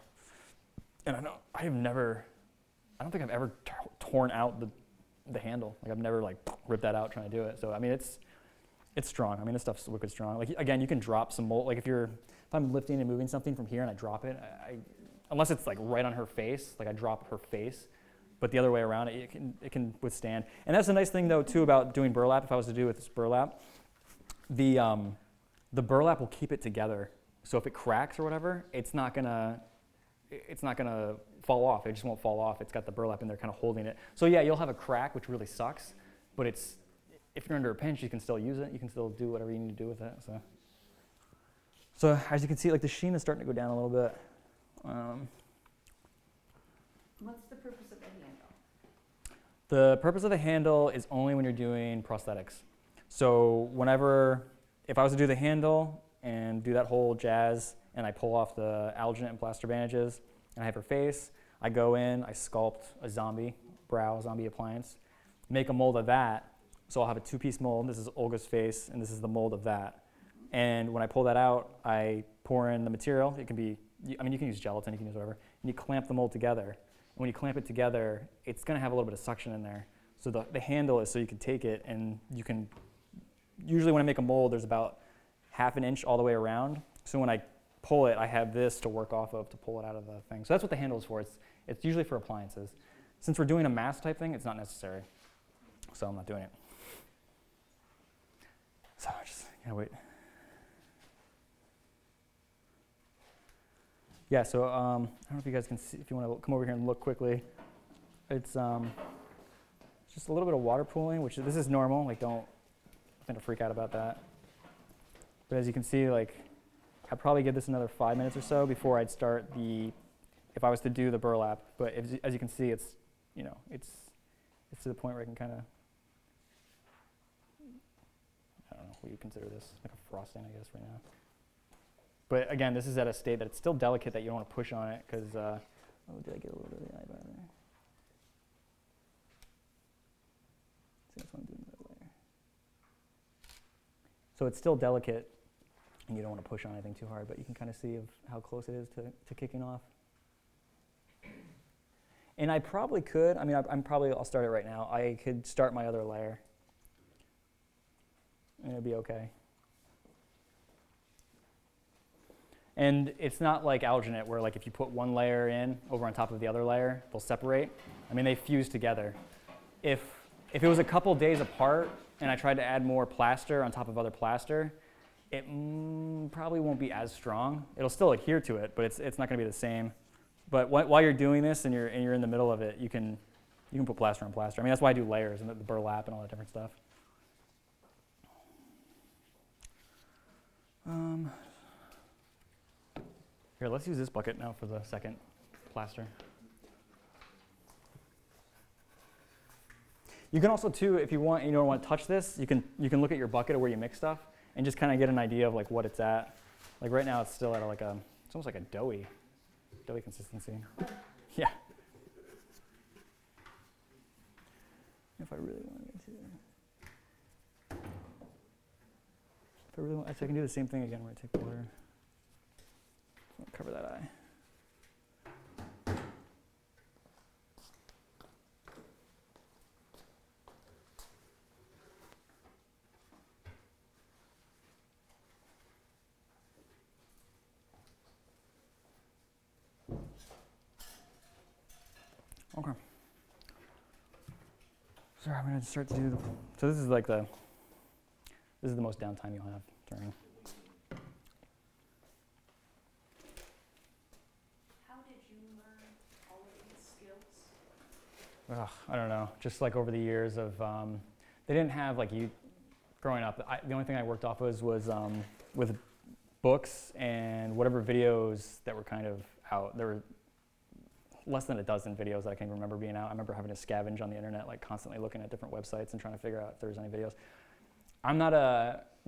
And I don't think I've ever torn out the handle. Like I've never like ripped that out trying to do it. So I mean it's strong. I mean this stuff's wicked strong. Like again, you can drop some mold. Like if I'm lifting and moving something from here and I drop it, unless it's like right on her face, like I drop her face. But the other way around, it can withstand. And that's the nice thing though too about doing burlap. If I was to do with this burlap, the burlap will keep it together. So if it cracks or whatever, it's not gonna fall off. It just won't fall off. It's got the burlap in there kind of holding it. So yeah, you'll have a crack, which really sucks. But if you're under a pinch, you can still use it. You can still do whatever you need to do with it. So as you can see, like the sheen is starting to go down a little bit. What's the purpose of the handle? The purpose of the handle is only when you're doing prosthetics. So if I was to do the handle and do that whole jazz, and I pull off the alginate and plaster bandages, and I have her face, I go in, I sculpt a zombie appliance, make a mold of that. So I'll have a 2-piece mold. This is Olga's face, and this is the mold of that. And when I pull that out, I pour in the material. It can be, you can use gelatin, you can use whatever, and you clamp the mold together. And when you clamp it together, it's going to have a little bit of suction in there. So the handle is so you can take it, and you can, usually when I make a mold, there's about 1/2 inch all the way around. So when I pull it, I have this to work off of to pull it out of the thing. So that's what the handle is for. It's usually for appliances. Since we're doing a mask type thing, it's not necessary. So I'm not doing it. So I just gotta wait. Yeah, so I don't know if you guys can see, if you want to come over here and look quickly. It's just a little bit of water pooling, which this is normal. Like don't freak out about that. But as you can see, like I'd probably give this another 5 minutes or so before I'd start if I was to do the burlap. But as you can see, it's to the point where I can kind of, I don't know what you consider this, like a frosting, I guess, right now. But again, this is at a state that it's still delicate, that you don't want to push on it, because, oh, did I get a little bit of the eyebrow there? See, that's what I'm doing that layer. So it's still delicate, and you don't want to push on anything too hard, but you can kind of see how close it is to kicking off. And I probably could, I'll start it right now. I could start my other layer, and it'd be okay. And it's not like alginate, where like if you put one layer in over on top of the other layer, they'll separate. I mean, they fuse together. If it was a couple days apart and I tried to add more plaster on top of other plaster, it probably won't be as strong. It'll still adhere to it, but it's not going to be the same. But while you're doing this and you're in the middle of it, you can put plaster on plaster. I mean, that's why I do layers and the burlap and all that different stuff. Here, let's use this bucket now for the second plaster. You can also too, if you want, you don't want to touch this, you can look at your bucket of where you mix stuff and just kind of get an idea of like what it's at. Like right now, it's still at like it's almost like a doughy consistency. Yeah. If I really wanted to. If I really want, I can do the same thing again where I take water. I'll cover that eye. Okay. So I'm going to start to do the, so this is like this is the most downtime you'll have during. How did you learn all of these skills? I don't know, just like over the years of, they didn't have like growing up, the only thing I worked off was with books and whatever videos that were kind of out. There were less than a dozen videos that I can remember being out. I remember having to scavenge on the internet, like constantly looking at different websites and trying to figure out if there was any videos. When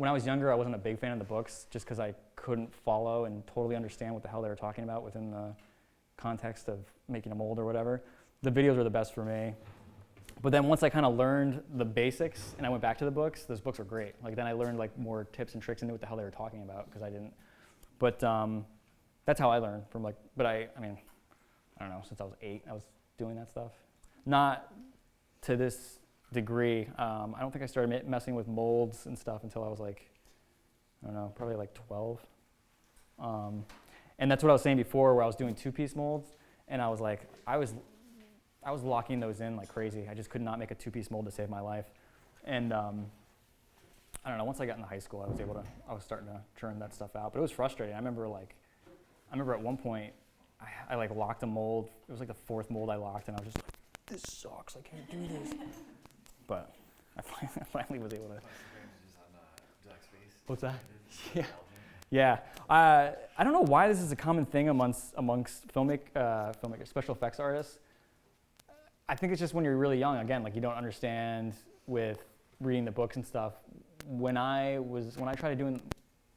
I was younger, I wasn't a big fan of the books just because I couldn't follow and totally understand what the hell they were talking about within the context of making a mold or whatever. The videos were the best for me. But then once I kind of learned the basics and I went back to the books, those books were great. Like then I learned like more tips and tricks and knew what the hell they were talking about because I didn't. But that's how I learned from like, but I mean, I don't know, since I was 8, I was doing that stuff. Not to this degree. I don't think I started messing with molds and stuff until I was like, I don't know, probably like 12. And that's what I was saying before where I was doing 2-piece molds and I was like, I was locking those in like crazy. I just could not make a 2-piece mold to save my life. And I don't know, once I got into high school, I was starting to churn that stuff out. But it was frustrating. I remember at one point, I like locked a mold. It was like the 4th mold I locked, and I was just like, this sucks, I can't do this. But I finally was able to. What's that? Yeah. Yeah. I don't know why this is a common thing amongst filmmakers, special effects artists. I think it's just when you're really young, again, like you don't understand with reading the books and stuff. When I tried doing,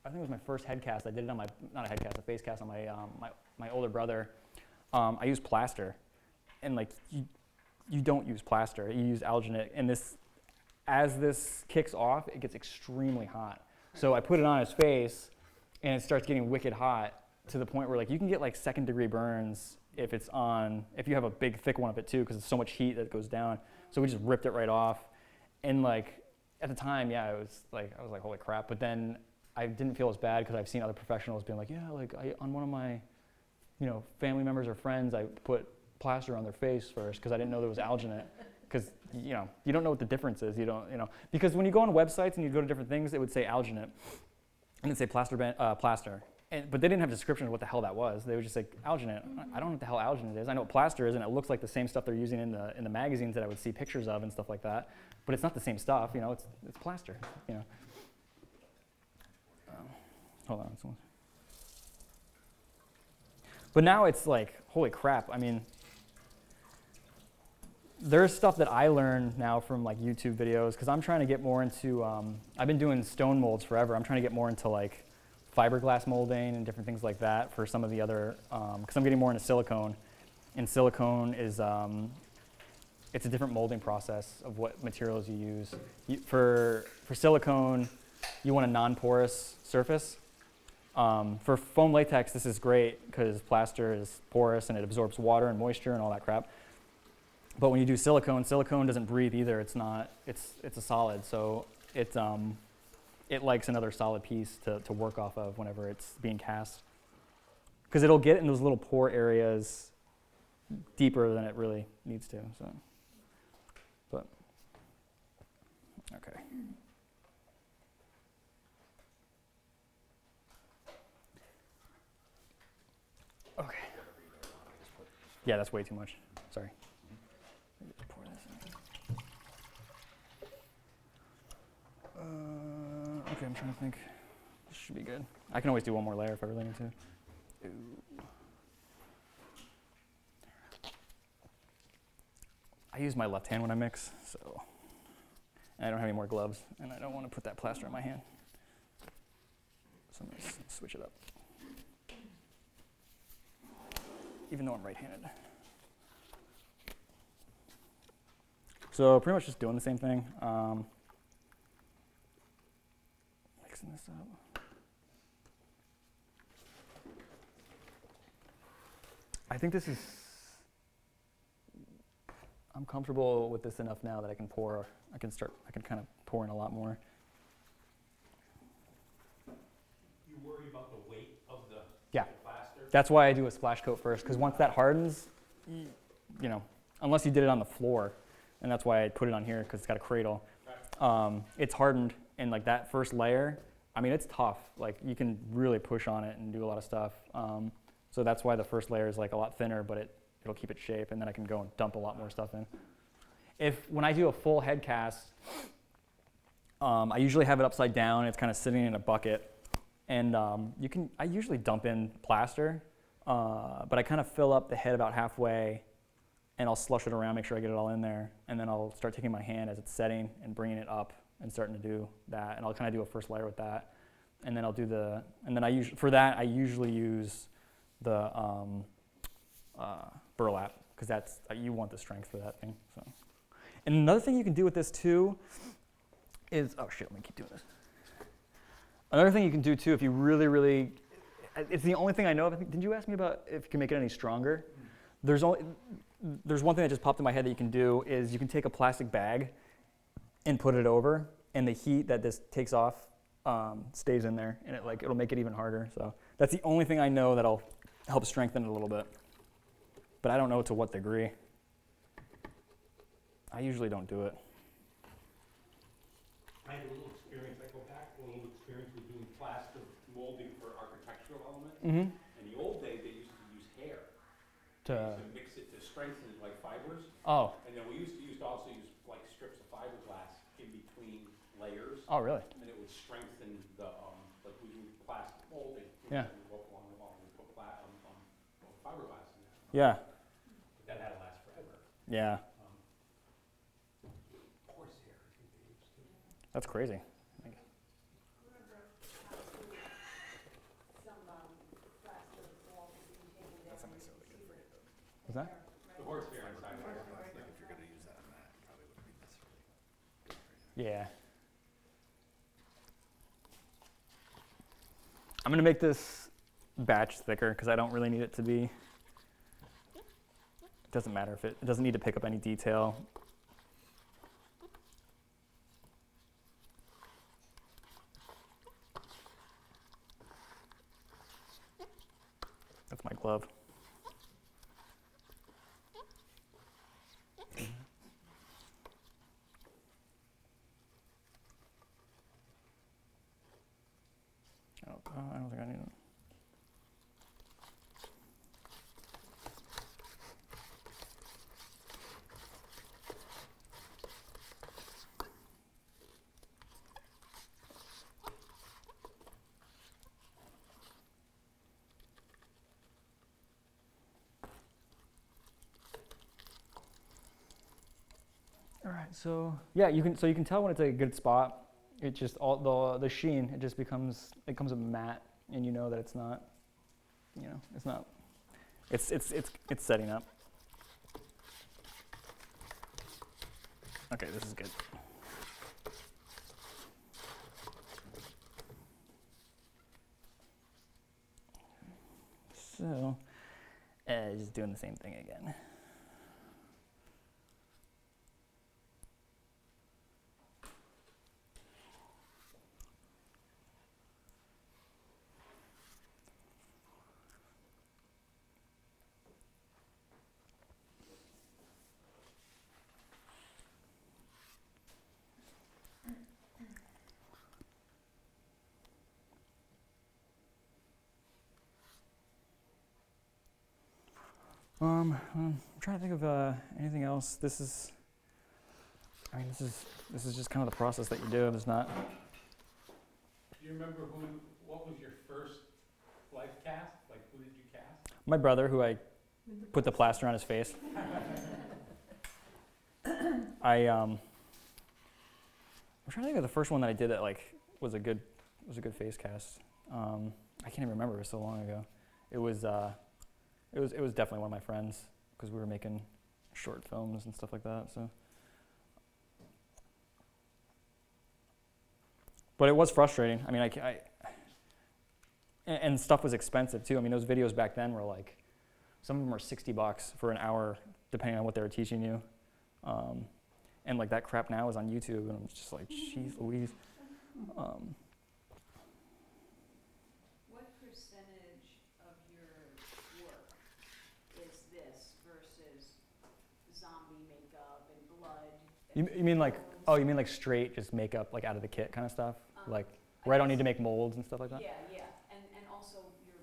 I think it was my first head cast. I did it on not a head cast, a face cast on my older brother. I used plaster, and like you don't use plaster. You use alginate, and as this kicks off, it gets extremely hot. So I put it on his face, and it starts getting wicked hot to the point where like you can get like 2nd-degree burns if you have a big thick one of it too, because it's so much heat that goes down. So we just ripped it right off, and like at the time, yeah, I was like holy crap. But then I didn't feel as bad because I've seen other professionals being like, yeah, like on one of my, family members or friends, I put plaster on their face first because I didn't know there was alginate. Because you don't know what the difference is. Because when you go on websites and you go to different things, it would say alginate, and it'd say plaster. But they didn't have a description of what the hell that was. They would just say alginate. I don't know what the hell alginate is. I know what plaster is, and it looks like the same stuff they're using in the magazines that I would see pictures of and stuff like that. But it's not the same stuff. It's plaster. Hold on. But now it's like, holy crap. I mean, there's stuff that I learned now from like YouTube videos because I'm trying to get more into, I've been doing stone molds forever. I'm trying to get more into like fiberglass molding and different things like that for some of the other, because I'm getting more into silicone. And silicone is, it's a different molding process of what materials you use. For silicone, you want a non-porous surface. For foam latex, this is great because plaster is porous and it absorbs water and moisture and all that crap. But when you do silicone doesn't breathe either. It's a solid, so it likes another solid piece to work off of whenever it's being cast. Because it'll get in those little pore areas deeper than it really needs to. So, but okay. Okay. Yeah, that's way too much. Sorry. Just pour this in. Okay, I'm trying to think. This should be good. I can always do one more layer if I really need to. I use my left hand when I mix, so. And I don't have any more gloves, and I don't want to put that plaster on my hand. So I'm going to switch it up. Even though I'm right-handed. So pretty much just doing the same thing. Mixing this up. I think this is, I'm comfortable with this enough now that I can pour, I can kind of pour in a lot more. You worry about the weight of the Yeah. plaster? That's why I do a splash coat first, because once that hardens, you know, unless you did it on the floor, and that's why I put it on here, because it's got a cradle. It's hardened, and like that first layer, I mean, it's tough. Like you can really push on it and do a lot of stuff. So that's why the first layer is like a lot thinner, but it'll keep its shape, and then I can go and dump a lot more stuff in. When I do a full head cast, I usually have it upside down. It's kind of sitting in a bucket, and I usually dump in plaster, but I kind of fill up the head about halfway, and I'll slush it around, make sure I get it all in there, and then I'll start taking my hand as it's setting and bringing it up and starting to do that, and I'll kind of do a first layer with that, and then I'll do for that I usually use the burlap, because you want the strength for that thing. So, and another thing you can do with this too is, oh shit, let me keep doing this. Another thing you can do too, if you really, it's the only thing I know of. Didn't you ask me about if you can make it any stronger? There's one thing that just popped in my head that you can do is you can take a plastic bag and put it over, and the heat that this takes off stays in there, and it'll make it even harder. So that's the only thing I know that'll help strengthen it a little bit. But I don't know to what degree. I usually don't do it. I had a little experience, I go back to a little experience with doing plaster molding for architectural elements. Mm-hmm. In the old days, they used to use hair. They used to mix it to strengthen it like fibers. Oh. And then we used to also use like strips of fiberglass in between layers. Oh, really? And it would strengthen the, like we do plastic molding. Yeah. We go along the wall and we put fiberglass in there. Yeah. But that had to last forever. Yeah. Horsehair, I think they used to. That's crazy. What's that? The horsehair inside. Like if you're gonna use that on that, it probably wouldn't be necessarily. Yeah. I'm gonna make this batch thicker because I don't really need it to be. It doesn't matter if it doesn't need to pick up any detail. That's my glove. I don't think I need it. All right, so yeah, you can tell when it's a good spot. It just all the sheen, it becomes a matte, and you know that it's not, it's not, it's setting up. Okay, this is good. So, just doing the same thing again. I'm trying to think of anything else. This is just kind of the process that you do. There's not. Do you remember what was your first life cast? Like, who did you cast? My brother, who I put the plaster on his face. I'm trying to think of the first one that I did that like was a good face cast. I can't even remember. It was so long ago. It was definitely one of my friends because we were making short films and stuff like that. So, but it was frustrating. I mean, and stuff was expensive too. I mean, those videos back then were like, some of them were $60 for an hour, depending on what they were teaching you. And like that crap now is on YouTube, and I'm just like, jeez Louise. What percentage of your work is this versus zombie makeup and blood? You mean like, oh, you mean like straight just makeup, like out of the kit kind of stuff? Like, where I don't need to make molds and stuff like that? Yeah, and also your,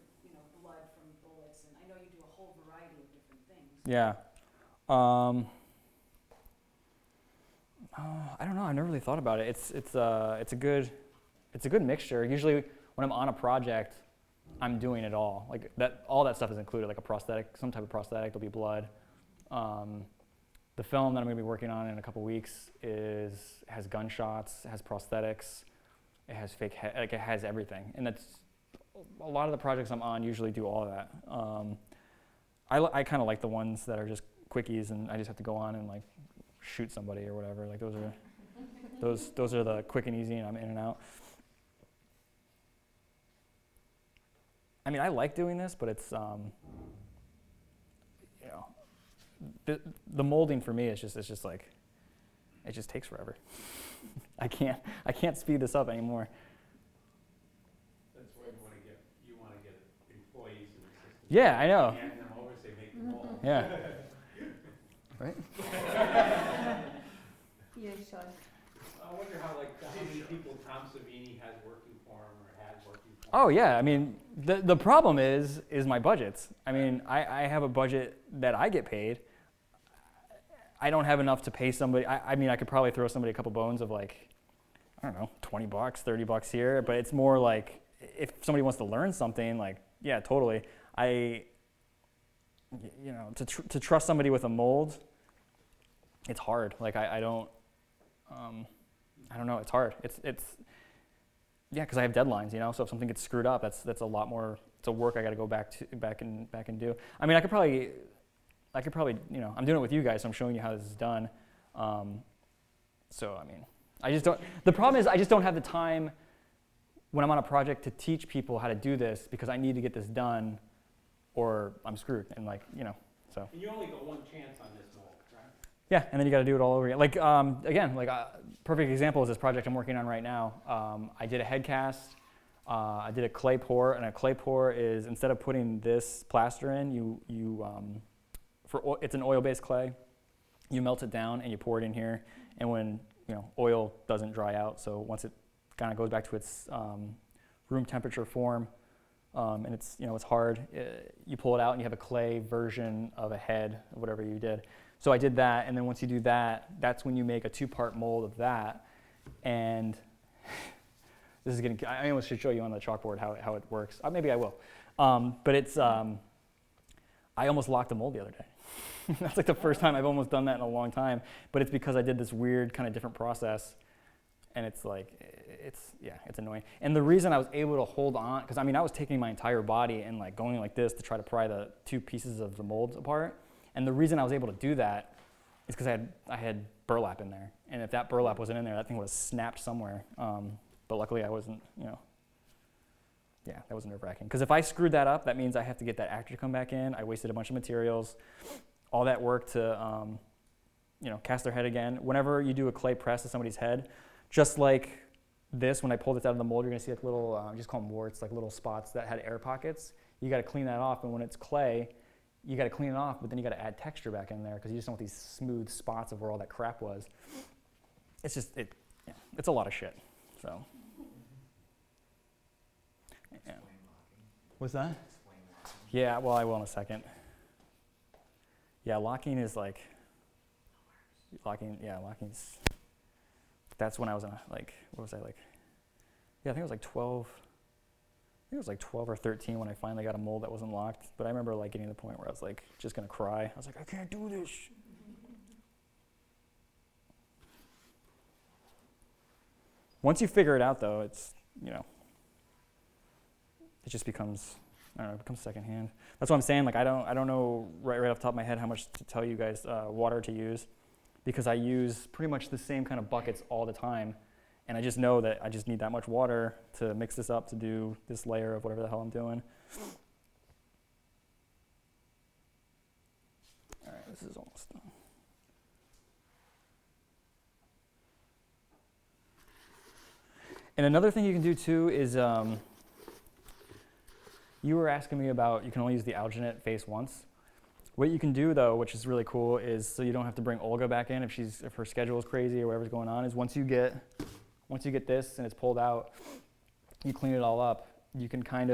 blood from bullets, and I know you do a whole variety of different things. Yeah. I don't know. I've never really thought about it. It's a good mixture. Usually, when I'm on a project, I'm doing it all. Like that, all that stuff is included. Like a prosthetic, some type of prosthetic. There'll be blood. The film that I'm going to be working on in a couple weeks has gunshots, has prosthetics, it has fake head, like it has everything. And that's a lot of the projects I'm on usually do all of that. I kind of like the ones that are just quickies, and I just have to go on and like shoot somebody or whatever. Like those are the quick and easy, and I'm in and out. I mean, I like doing this, but it's the molding for me is just like, it just takes forever. I can't speed this up anymore. That's why you want to get employees in the system. Yeah, I know. Hand them over, say make them all. Yeah. Right? Yeah, Sean. I wonder how many people Tom Savini has working for him or had working for him. Oh yeah, I mean, the problem is my budgets. I mean, I have a budget that I get paid. I don't have enough to pay somebody. I mean, I could probably throw somebody a couple bones of like, I don't know, $20, $30 here, but it's more like if somebody wants to learn something, like, yeah, totally. To trust somebody with a mold, it's hard. Like I don't know, it's hard. It's yeah, because I have deadlines, so if something gets screwed up, that's a lot more. It's a work I got to go back and do. I mean, I could probably, I'm doing it with you guys, so I'm showing you how this is done. So I mean, I just don't. The problem is I just don't have the time when I'm on a project to teach people how to do this because I need to get this done, or I'm screwed. And so. And you only got one chance on this mold, right? Yeah, and then you got to do it all over again. Perfect example is this project I'm working on right now. I did a head cast. I did a clay pour, and a clay pour is, instead of putting this plaster in, it's an oil-based clay. You melt it down and you pour it in here, and when oil doesn't dry out, so once it kind of goes back to its room temperature form, and it's hard, you pull it out and you have a clay version of a head of whatever you did. So I did that, and then once you do that, that's when you make a 2-part mold of that. And this is getting, I almost should show you on the chalkboard how it works. Maybe I will. But it's, I almost locked a mold the other day. That's like the first time I've almost done that in a long time. But it's because I did this weird kind of different process. And it's like, it's annoying. And the reason I was able to hold on, because I was taking my entire body and like going like this to try to pry the 2 pieces of the molds apart. And the reason I was able to do that is because I had burlap in there. And if that burlap wasn't in there, that thing would have snapped somewhere. But luckily I wasn't, that was nerve-wracking. Because if I screwed that up, that means I have to get that actor to come back in. I wasted a bunch of materials, all that work to, cast their head again. Whenever you do a clay press to somebody's head, just like this, when I pulled this out of the mold, you're gonna see like little, just call them warts, like little spots that had air pockets. You gotta clean that off, and when it's clay, you gotta clean it off, but then you gotta add texture back in there because you just don't want these smooth spots of where all that crap was. It's just, it's a lot of shit, so. Yeah. What's that? Yeah, well, I will in a second. Yeah, locking is like, locking's, that's when I was in what was I like? Yeah, I think it was like 12 think it was like 12 or 13 when I finally got a mold that wasn't locked. But I remember like getting to the point where I was like just gonna cry. I was like, I can't do this. Once you figure it out, though, it's, you know, it just becomes, I don't know, it becomes secondhand. That's what I'm saying. Like I don't know right off the top of my head how much to tell you guys water to use, because I use pretty much the same kind of buckets all the time, and I just know that I just need that much water to mix this up to do this layer of whatever the hell I'm doing. All right, this is almost done. And another thing you can do too is, you were asking me about, you can only use the alginate face once. What you can do though, which is really cool, is so you don't have to bring Olga back in if her schedule is crazy or whatever's going on, is once you get this and it's pulled out, you clean it all up, you can put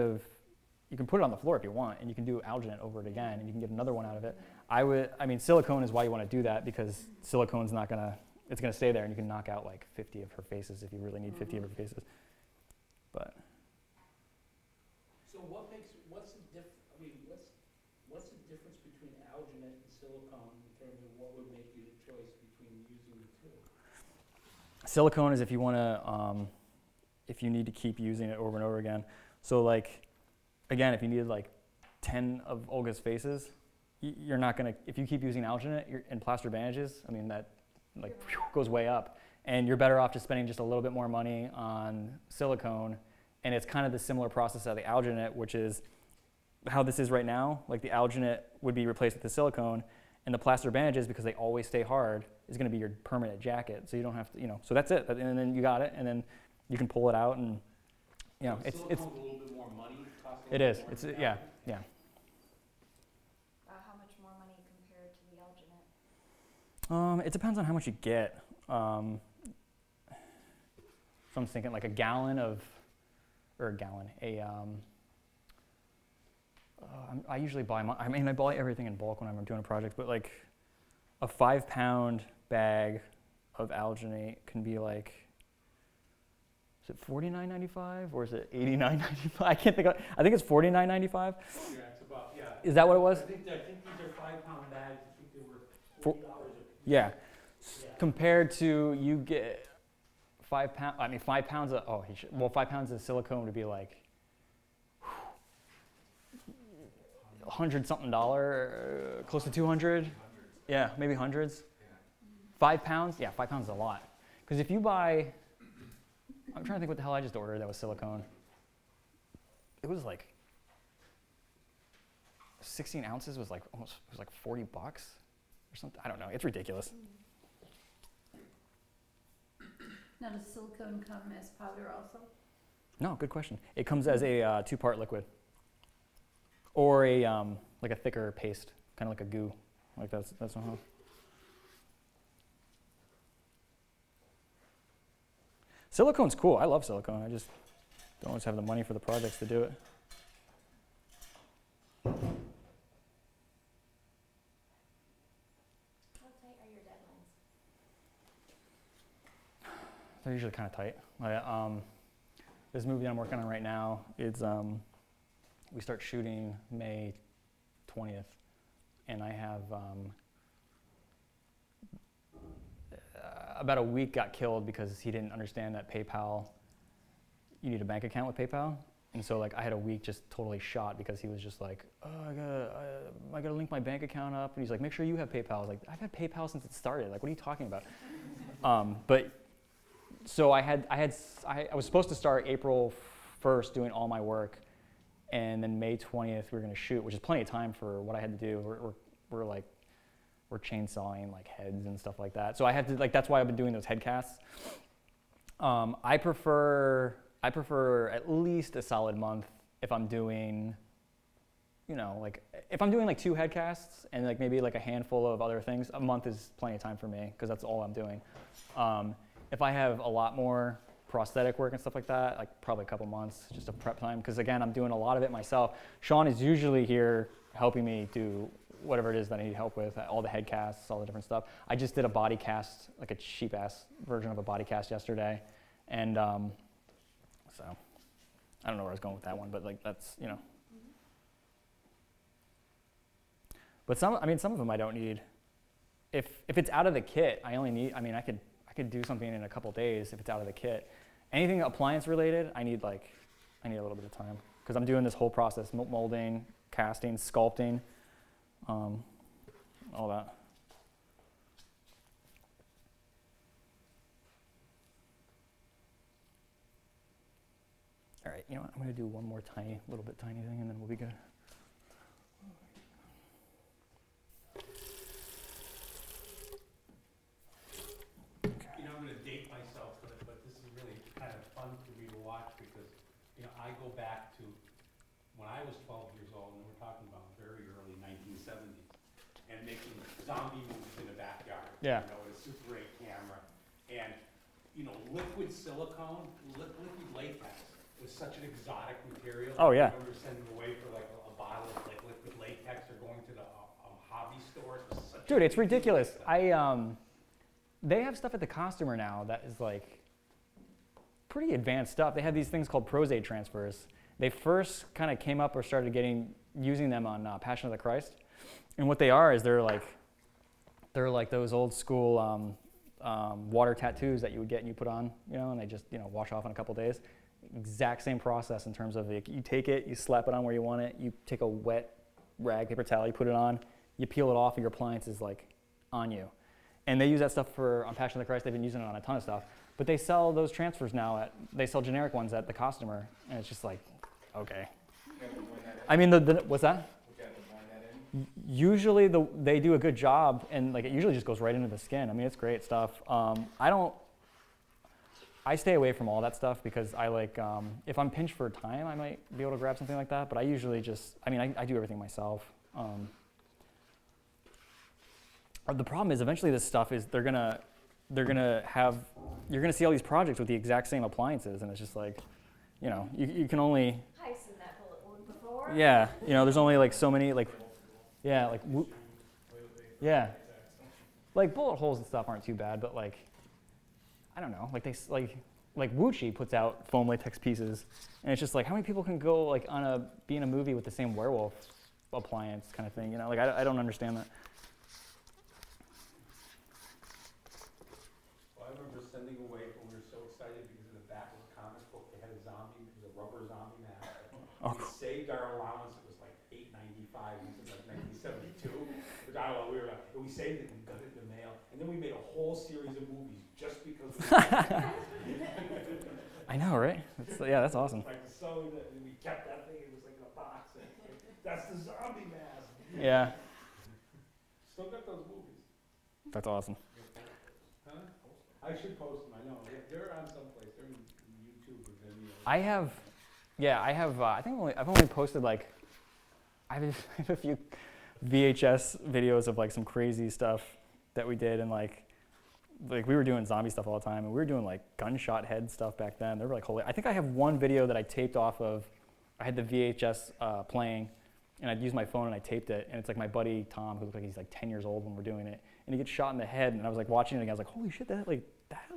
it on the floor if you want, and you can do alginate over it again, and you can get another one out of it. I mean, silicone is why you want to do that, because silicone's it's gonna stay there, and you can knock out like 50 of her faces if you really need 50 of her faces. But So what's the difference between alginate and silicone in terms of what would make you the choice between using the two? silicone is if you want to, if you need to keep using it over and over again. So like, again, if you needed like 10 of Olga's faces, you're not gonna, if you keep using alginate and plaster bandages, I mean that like goes way up. And you're better off just spending just a little bit more money on silicone. And it's kind of the similar process of the alginate, which is how this is right now. Like the alginate would be replaced with the silicone, and the plaster bandages, because they always stay hard, is going to be your permanent jacket. So you don't have to, so that's it. And then you got it, and then you can pull it out, and it's Silicone's a little bit more money. Costs a it little is. more It's than yeah, alginate. yeah. How much more money compared to the alginate? It depends on how much you get. So I'm thinking like a gallon of, or a gallon, I usually buy, I buy everything in bulk when I'm doing a project, but like a 5-pound bag of alginate can be like, is it $49.95 or is it $89.95? I can't think of, I think it's $49.95. Yeah, it's about, yeah. Is that what it was? I think these are 5-pound bags. I think they were For- $40 a piece. Yeah. Yeah. Compared to you get 5 pounds, 5 pounds of, 5 pounds of silicone would be like $100-something, close to 200. Yeah, maybe hundreds. 5 pounds, yeah, 5 pounds is a lot. Because if you buy, I'm trying to think what the hell I just ordered that was silicone. It was like 16 ounces was like almost, it was like $40 or something. I don't know. It's ridiculous. Now, does silicone come as powder also? No, good question. It comes as a 2-part liquid, or a like a thicker paste, kind of like a goo, like that's Silicone's cool. I love silicone. I just don't always have the money for the projects to do it. How tight are your deadlines? They're usually kind of tight. This movie that I'm working on right now is we start shooting May 20th, and I have about a week got killed because he didn't understand that PayPal, you need a bank account with PayPal. And so like I had a week just totally shot because he was just like, oh, I gotta link my bank account up. And he's like, make sure you have PayPal. I was like, I've had PayPal since it started. Like, what are you talking about? But so I was supposed to start April 1st doing all my work, and then May 20th we were gonna shoot, which is plenty of time for what I had to do. We're chainsawing like heads and stuff like that. So I had to, like, that's why I've been doing those head casts. I prefer at least a solid month if I'm doing, like if I'm doing like 2 head casts and like maybe like a handful of other things, a month is plenty of time for me because that's all I'm doing. If I have a lot more prosthetic work and stuff like that, like probably a couple months just a prep time, because again, I'm doing a lot of it myself. Sean is usually here helping me do whatever it is that I need help with, all the head casts, all the different stuff. I just did a body cast, like a cheap ass version of a body cast yesterday. And so I don't know where I was going with that one, but like that's, you know. But some of them I don't need. If it's out of the kit, I only need, I mean, I could do something in a couple days if it's out of the kit. Anything appliance related, I need a little bit of time because I'm doing this whole process, molding, casting, sculpting, all that. All right, you know what? I'm going to do one more little bit tiny thing, and then we'll be good. You know, I'm gonna date myself, but this is really kind of fun for me to watch because, you know, I go back to when I was 12 years old, and we're talking about very early 1970s, and making zombie movies in the backyard. Yeah. You know, with a Super 8 camera, and, you know, liquid silicone, liquid latex was such an exotic material. Oh, yeah. I remember sending away for like a bottle of like liquid latex or going to the hobby store. It was such Dude, a it's big deal. ridiculous. They have stuff at the Costumer now that is like pretty advanced stuff. They have these things called prostate transfers. They first kind of came up or started using them on Passion of the Christ. And what they are is they're like those old school water tattoos that you would get and you put on, you know, and they just, you know, wash off in a couple days. Exact same process in terms of you take it, you slap it on where you want it, you take a wet rag, paper towel, you put it on, you peel it off, and your appliance is like on you. And they use that stuff on Passion of the Christ. They've been using it on a ton of stuff. But they sell those transfers now they sell generic ones at the Costumer, and it's just like, okay. I mean, what's that? Usually they do a good job, and like it usually just goes right into the skin. I mean, it's great stuff. I stay away from all that stuff because I like, if I'm pinched for time, I might be able to grab something like that. But I usually just, I mean, I do everything myself. The problem is eventually this stuff is you're gonna see all these projects with the exact same appliances, and it's just like, you know, you can only. I've seen that bullet wound before. Yeah, you know, there's only like so many like bullet holes and stuff aren't too bad, but like, I don't know, like Wuchi puts out foam latex pieces, and it's just like how many people can go like be in a movie with the same werewolf appliance kind of thing, you know? Like I don't understand that. Well, I remember sending away when we were so excited because in the back of the comic book they had a zombie, it was a rubber zombie mask. Oh, We saved our allowance, it was like $8.95, we said like 1972. Which I don't know, we saved it and got it in the mail, and then we made a whole series of movies just because I know, right? That's awesome. Like so that we kept that thing, it was like in a box. That's the zombie mask. Yeah, Still got those movies. that's awesome. Huh? I should post them, I know. They're on someplace, they're in YouTube or Vimeo. I have. I think I've only posted like, I have a few VHS videos of like some crazy stuff that we did, and like we were doing zombie stuff all the time, and we were doing like gunshot head stuff back then. They were like holy. I think I have one video that I taped off of. I had the VHS playing, and I'd use my phone and I taped it, and it's like my buddy Tom, who looked like he's like 10 years old when we're doing it, and he gets shot in the head, and I was like watching it, and I was like, holy shit, that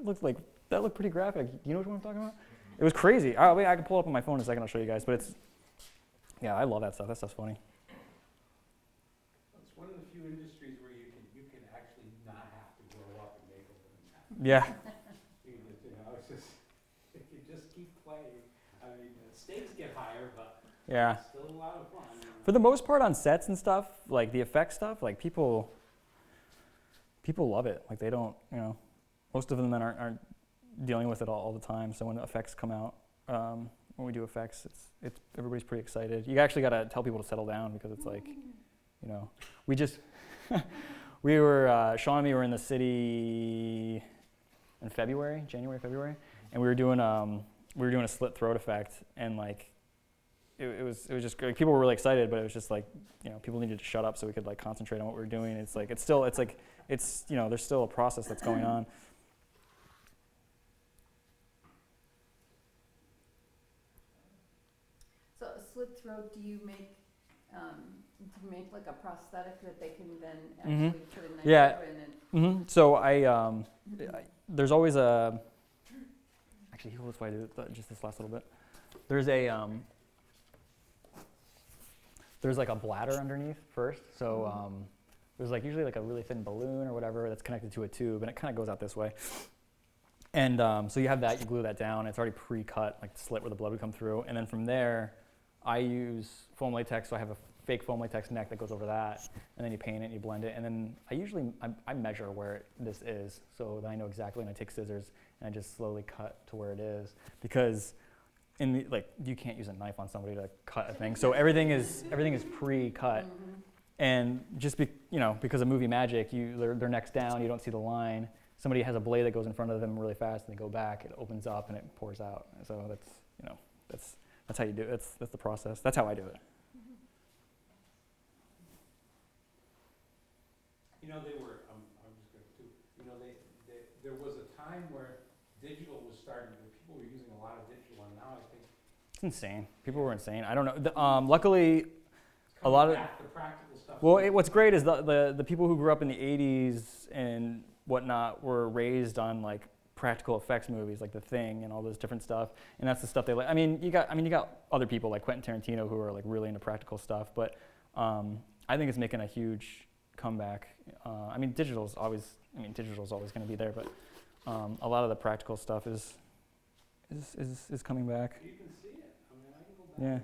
looked pretty graphic. You know what I'm talking about? It was crazy. Oh wait, I can pull it up on my phone in a second. I'll show you guys. But yeah, I love that stuff. That stuff's funny. It's one of the few industries where you can actually not have to grow up and make a living at it. Yeah. You know, it's just, if you just keep playing, I mean, the stakes get higher, but Yeah. it's still a lot of fun. You know? For the most part on sets and stuff, like the effects stuff, like people love it. Like they don't, you know, most of them then aren't dealing with it all the time. So when the effects come out, when we do effects, it's everybody's pretty excited. You actually got to tell people to settle down because it's like, you know, we just we were Sean and me were in the city in January, February, and we were doing a slit throat effect, and like it was just like, people were really excited, but it was just like, you know, people needed to shut up so we could like concentrate on what we were doing. It's you know, there's still a process that's going on. So a slit throat, do you make like a prosthetic that they can then Mhm. actually put a knife Yeah. in and? Mm-hmm. So there's always a. Actually, hold this way, just this last little bit. there's like a bladder underneath first. So there's like usually like a really thin balloon or whatever that's connected to a tube, and it kind of goes out this way. And so you have that, you glue that down. It's already pre-cut, like the slit where the blood would come through. And then from there, I use foam latex, so I have a fake foam latex neck that goes over that. And then you paint it and you blend it. And then I measure where this is, so that I know exactly. And I take scissors and I just slowly cut to where it is, because you can't use a knife on somebody to cut a thing. So everything is pre-cut. And just because of movie magic, their neck's down, you don't see the line. Somebody has a blade that goes in front of them really fast, and they go back, it opens up, and it pours out. So that's how you do it. That's the process. That's how I do it. You know, I'm just going to, there was a time where digital was starting, people were using a lot of digital, and now I think It's insane. People were insane. I don't know. Luckily, a lot of the practical stuff. well, what's great is the people who grew up in the '80s and whatnot were raised on like practical effects movies, like The Thing and all this different stuff, and that's the stuff they like. I mean, you got other people like Quentin Tarantino who are like really into practical stuff, but I think it's making a huge comeback. Digital's always going to be there, but a lot of the practical stuff is coming back. You can see it. I can go back.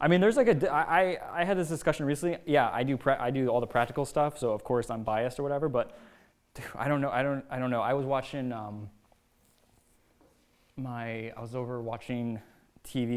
Yeah. There's like I had this discussion recently. Yeah, I do all the practical stuff, so of course I'm biased or whatever. But dude, I don't know. I was watching I was over watching TV